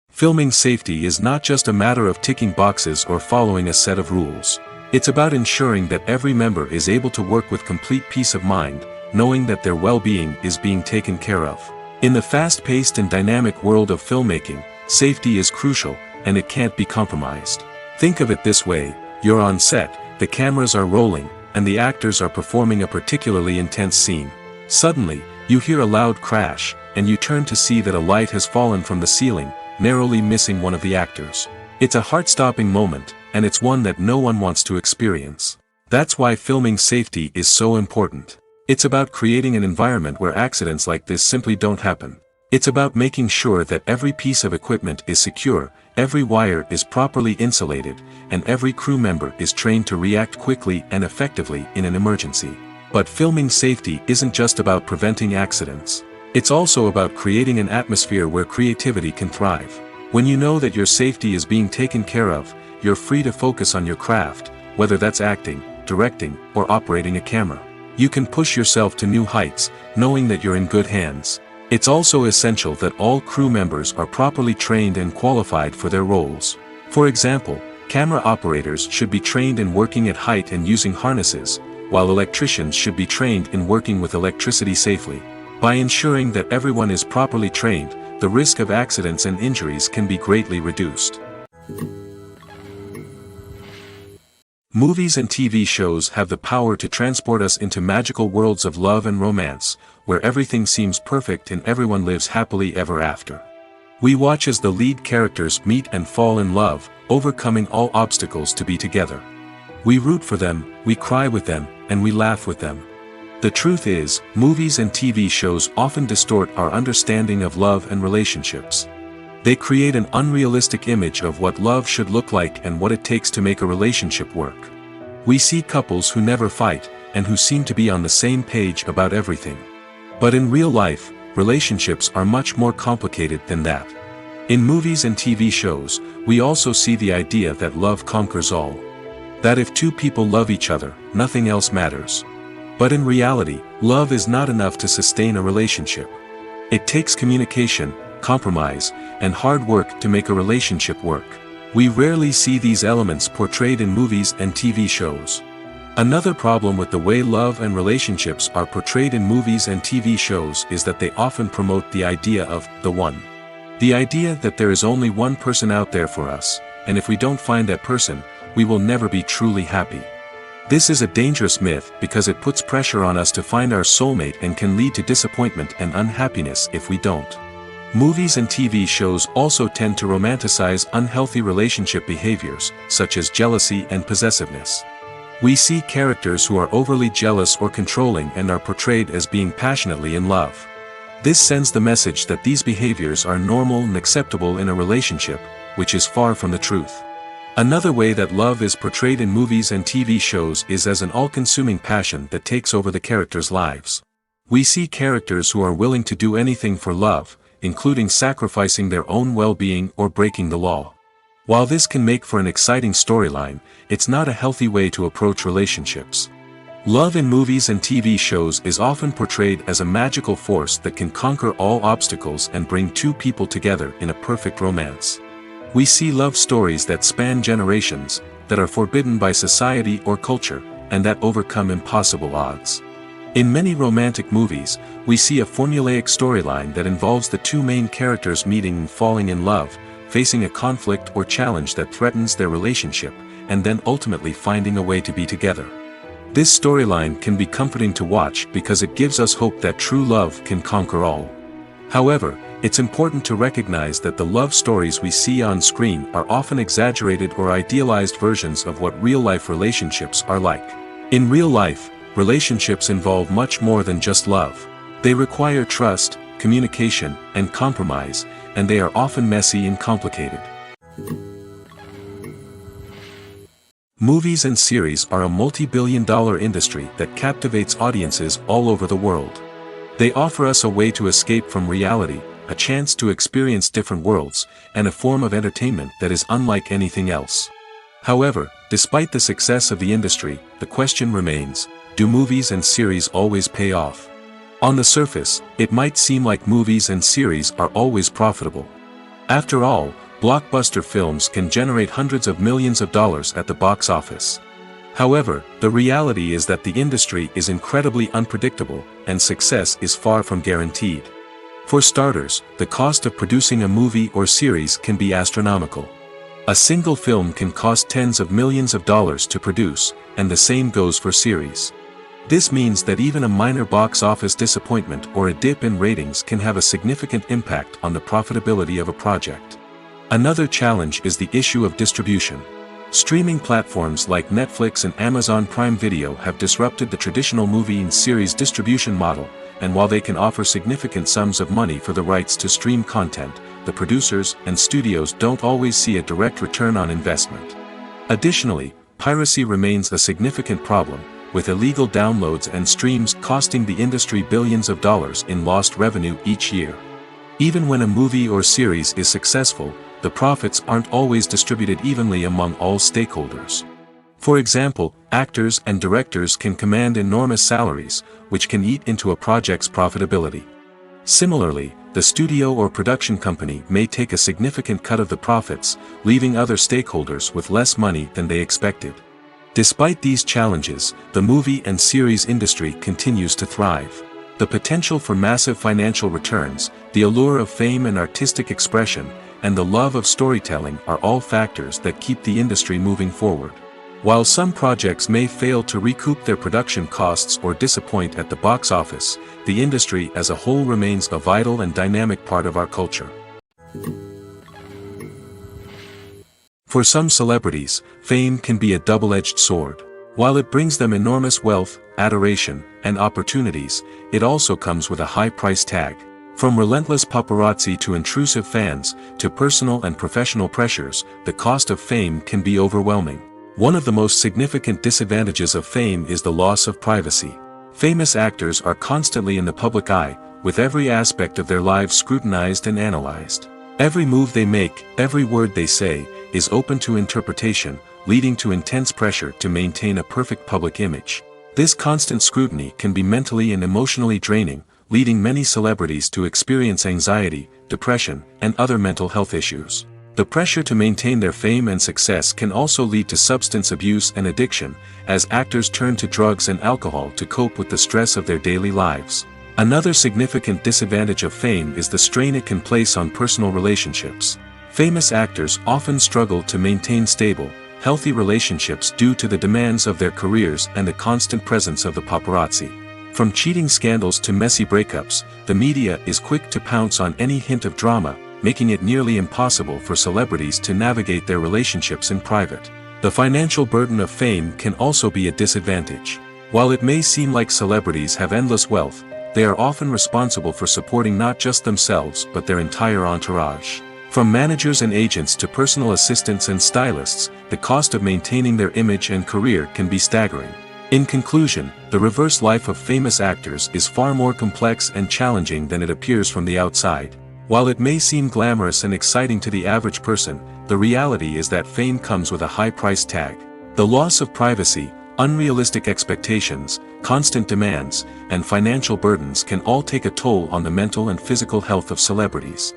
Filming safety is not just a matter of ticking boxes or following a set of rules. It's about ensuring that every member is able to work with complete peace of mind, knowing that their well-being is being taken care of. In the fast-paced and dynamic world of filmmaking, safety is crucial, and it can't be compromised. Think of it this way, you're on set, the cameras are rolling, and the actors are performing a particularly intense scene. Suddenly, you hear a loud crash, and you turn to see that a light has fallen from the ceiling, narrowly missing one of the actors. It's a heart-stopping moment, and it's one that no one wants to experience. That's why filming safety is so important. It's about creating an environment where accidents like this simply don't happen. It's about making sure that every piece of equipment is secure, every wire is properly insulated, and every crew member is trained to react quickly and effectively in an emergency. But filming safety isn't just about preventing accidents. It's also about creating an atmosphere where creativity can thrive. When you know that your safety is being taken care of, you're free to focus on your craft, whether that's acting, directing, or operating a camera. You can push yourself to new heights, knowing that you're in good hands. It's also essential that all crew members are properly trained and qualified for their roles. For example, camera operators should be trained in working at height and using harnesses, while electricians should be trained in working with electricity safely. By ensuring that everyone is properly trained, the risk of accidents and injuries can be greatly reduced. Movies and TV shows have the power to transport us into magical worlds of love and romance, where everything seems perfect and everyone lives happily ever after. We watch as the lead characters meet and fall in love, overcoming all obstacles to be together. We root for them, we cry with them, and we laugh with them. The truth is, movies and TV shows often distort our understanding of love and relationships. They create an unrealistic image of what love should look like and what it takes to make a relationship work. We see couples who never fight, and who seem to be on the same page about everything. But in real life, relationships are much more complicated than that. In movies and TV shows, we also see the idea that love conquers all. That if two people love each other, nothing else matters. But in reality, love is not enough to sustain a relationship. It takes communication, compromise, and hard work to make a relationship work. We rarely see these elements portrayed in movies and TV shows. Another problem with the way love and relationships are portrayed in movies and TV shows is that they often promote the idea of the one. The idea that there is only one person out there for us, and if we don't find that person, we will never be truly happy. This is a dangerous myth because it puts pressure on us to find our soulmate and can lead to disappointment and unhappiness if we don't. Movies and TV shows also tend to romanticize unhealthy relationship behaviors, such as jealousy and possessiveness. We see characters who are overly jealous or controlling and are portrayed as being passionately in love. This sends the message that these behaviors are normal and acceptable in a relationship, which is far from the truth. Another way that love is portrayed in movies and TV shows is as an all-consuming passion that takes over the characters' lives. We see characters who are willing to do anything for love, including sacrificing their own well-being or breaking the law. While this can make for an exciting storyline, it's not a healthy way to approach relationships. Love in movies and TV shows is often portrayed as a magical force that can conquer all obstacles and bring two people together in a perfect romance. We see love stories that span generations, that are forbidden by society or culture, and that overcome impossible odds. In many romantic movies, we see a formulaic storyline that involves the two main characters meeting and falling in love, facing a conflict or challenge that threatens their relationship, and then ultimately finding a way to be together. This storyline can be comforting to watch because it gives us hope that true love can conquer all. However, it's important to recognize that the love stories we see on screen are often exaggerated or idealized versions of what real-life relationships are like. In real life, relationships involve much more than just love. They require trust, communication, and compromise, and they are often messy and complicated. Movies and series are a multi-billion-dollar industry that captivates audiences all over the world. They offer us a way to escape from reality, a chance to experience different worlds, and a form of entertainment that is unlike anything else. However, despite the success of the industry, the question remains, do movies and series always pay off? On the surface, it might seem like movies and series are always profitable. After all, blockbuster films can generate hundreds of millions of dollars at the box office. However, the reality is that the industry is incredibly unpredictable, and success is far from guaranteed. For starters, the cost of producing a movie or series can be astronomical. A single film can cost tens of millions of dollars to produce, and the same goes for series. This means that even a minor box office disappointment or a dip in ratings can have a significant impact on the profitability of a project. Another challenge is the issue of distribution. Streaming platforms like Netflix and Amazon Prime Video have disrupted the traditional movie and series distribution model, and while they can offer significant sums of money for the rights to stream content, the producers and studios don't always see a direct return on investment. Additionally, piracy remains a significant problem, with illegal downloads and streams costing the industry billions of dollars in lost revenue each year. Even when a movie or series is successful, the profits aren't always distributed evenly among all stakeholders. For example, actors and directors can command enormous salaries, which can eat into a project's profitability. Similarly, the studio or production company may take a significant cut of the profits, leaving other stakeholders with less money than they expected. Despite these challenges, the movie and series industry continues to thrive. The potential for massive financial returns, the allure of fame and artistic expression, and the love of storytelling are all factors that keep the industry moving forward. While some projects may fail to recoup their production costs or disappoint at the box office, the industry as a whole remains a vital and dynamic part of our culture. For some celebrities, fame can be a double-edged sword. While it brings them enormous wealth, adoration, and opportunities, it also comes with a high price tag. From relentless paparazzi to intrusive fans, to personal and professional pressures, the cost of fame can be overwhelming. One of the most significant disadvantages of fame is the loss of privacy. Famous actors are constantly in the public eye, with every aspect of their lives scrutinized and analyzed. Every move they make, every word they say, is open to interpretation, leading to intense pressure to maintain a perfect public image. This constant scrutiny can be mentally and emotionally draining, leading many celebrities to experience anxiety, depression, and other mental health issues. The pressure to maintain their fame and success can also lead to substance abuse and addiction, as actors turn to drugs and alcohol to cope with the stress of their daily lives. Another significant disadvantage of fame is the strain it can place on personal relationships. Famous actors often struggle to maintain stable, healthy relationships due to the demands of their careers and the constant presence of the paparazzi. From cheating scandals to messy breakups, the media is quick to pounce on any hint of drama, making it nearly impossible for celebrities to navigate their relationships in private. The financial burden of fame can also be a disadvantage. While it may seem like celebrities have endless wealth, they are often responsible for supporting not just themselves but their entire entourage. From managers and agents to personal assistants and stylists, the cost of maintaining their image and career can be staggering. In conclusion, the reverse life of famous actors is far more complex and challenging than it appears from the outside. While it may seem glamorous and exciting to the average person, the reality is that fame comes with a high price tag. The loss of privacy, unrealistic expectations, constant demands, and financial burdens can all take a toll on the mental and physical health of celebrities.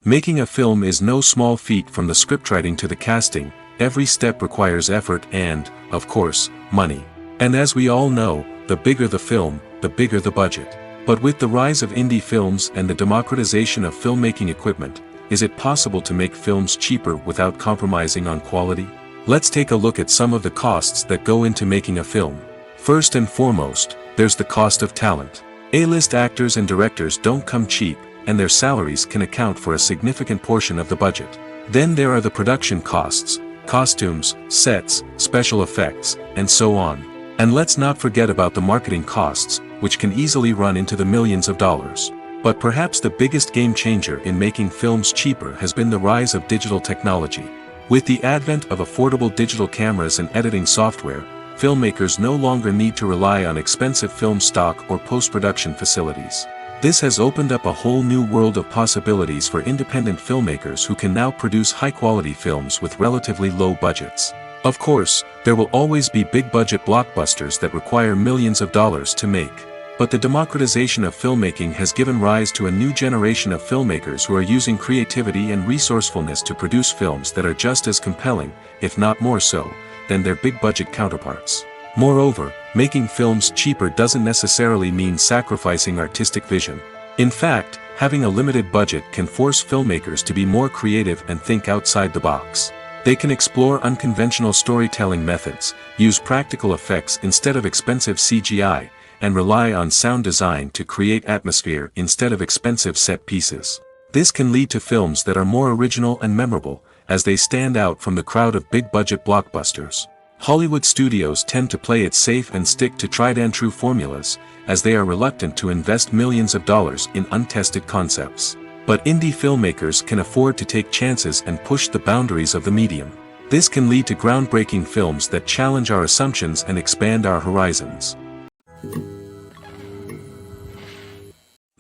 Making a film is no small feat. From the scriptwriting to the casting, every step requires effort and, of course, money. And as we all know, the bigger the film, the bigger the budget. But with the rise of indie films and the democratization of filmmaking equipment, is it possible to make films cheaper without compromising on quality? Let's take a look at some of the costs that go into making a film. First and foremost, there's the cost of talent. A-list actors and directors don't come cheap, and their salaries can account for a significant portion of the budget. Then there are the production costs, costumes, sets, special effects, and so on. And let's not forget about the marketing costs, which can easily run into the millions of dollars. But perhaps the biggest game changer in making films cheaper has been the rise of digital technology. With the advent of affordable digital cameras and editing software, filmmakers no longer need to rely on expensive film stock or post-production facilities. This has opened up a whole new world of possibilities for independent filmmakers who can now produce high-quality films with relatively low budgets. Of course, there will always be big-budget blockbusters that require millions of dollars to make. But the democratization of filmmaking has given rise to a new generation of filmmakers who are using creativity and resourcefulness to produce films that are just as compelling, if not more so, than their big-budget counterparts. Moreover, making films cheaper doesn't necessarily mean sacrificing artistic vision. In fact, having a limited budget can force filmmakers to be more creative and think outside the box. They can explore unconventional storytelling methods, use practical effects instead of expensive CGI, and rely on sound design to create atmosphere instead of expensive set pieces. This can lead to films that are more original and memorable, as they stand out from the crowd of big-budget blockbusters. Hollywood studios tend to play it safe and stick to tried-and-true formulas, as they are reluctant to invest millions of dollars in untested concepts. But indie filmmakers can afford to take chances and push the boundaries of the medium. This can lead to groundbreaking films that challenge our assumptions and expand our horizons.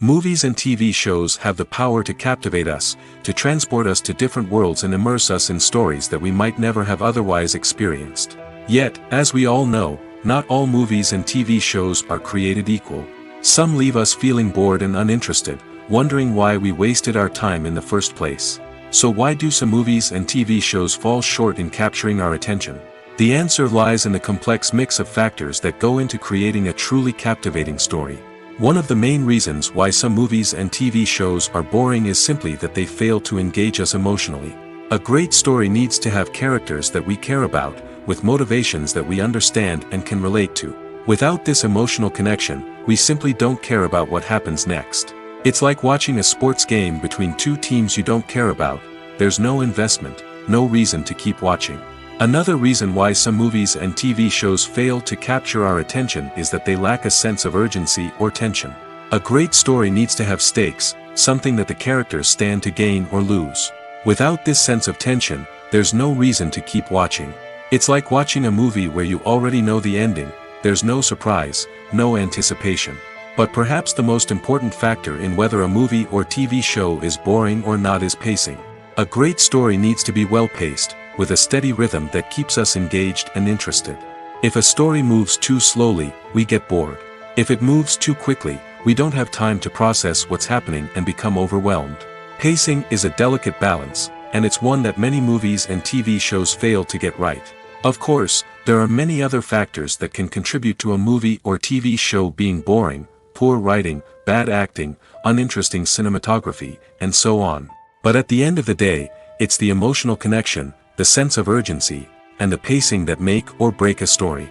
Movies and TV shows have the power to captivate us, to transport us to different worlds and immerse us in stories that we might never have otherwise experienced. Yet, as we all know, not all movies and TV shows are created equal. Some leave us feeling bored and uninterested, wondering why we wasted our time in the first place. So why do some movies and TV shows fall short in capturing our attention? The answer lies in the complex mix of factors that go into creating a truly captivating story. One of the main reasons why some movies and TV shows are boring is simply that they fail to engage us emotionally. A great story needs to have characters that we care about, with motivations that we understand and can relate to. Without this emotional connection, we simply don't care about what happens next. It's like watching a sports game between two teams you don't care about. There's no investment, no reason to keep watching. Another reason why some movies and TV shows fail to capture our attention is that they lack a sense of urgency or tension. A great story needs to have stakes, something that the characters stand to gain or lose. Without this sense of tension, there's no reason to keep watching. It's like watching a movie where you already know the ending. There's no surprise, no anticipation. But perhaps the most important factor in whether a movie or TV show is boring or not is pacing. A great story needs to be well-paced, with a steady rhythm that keeps us engaged and interested. If a story moves too slowly, we get bored. If it moves too quickly, we don't have time to process what's happening and become overwhelmed. Pacing is a delicate balance, and it's one that many movies and TV shows fail to get right. Of course, there are many other factors that can contribute to a movie or TV show being boring: poor writing, bad acting, uninteresting cinematography, and so on. But at the end of the day, it's the emotional connection, the sense of urgency, and the pacing that make or break a story.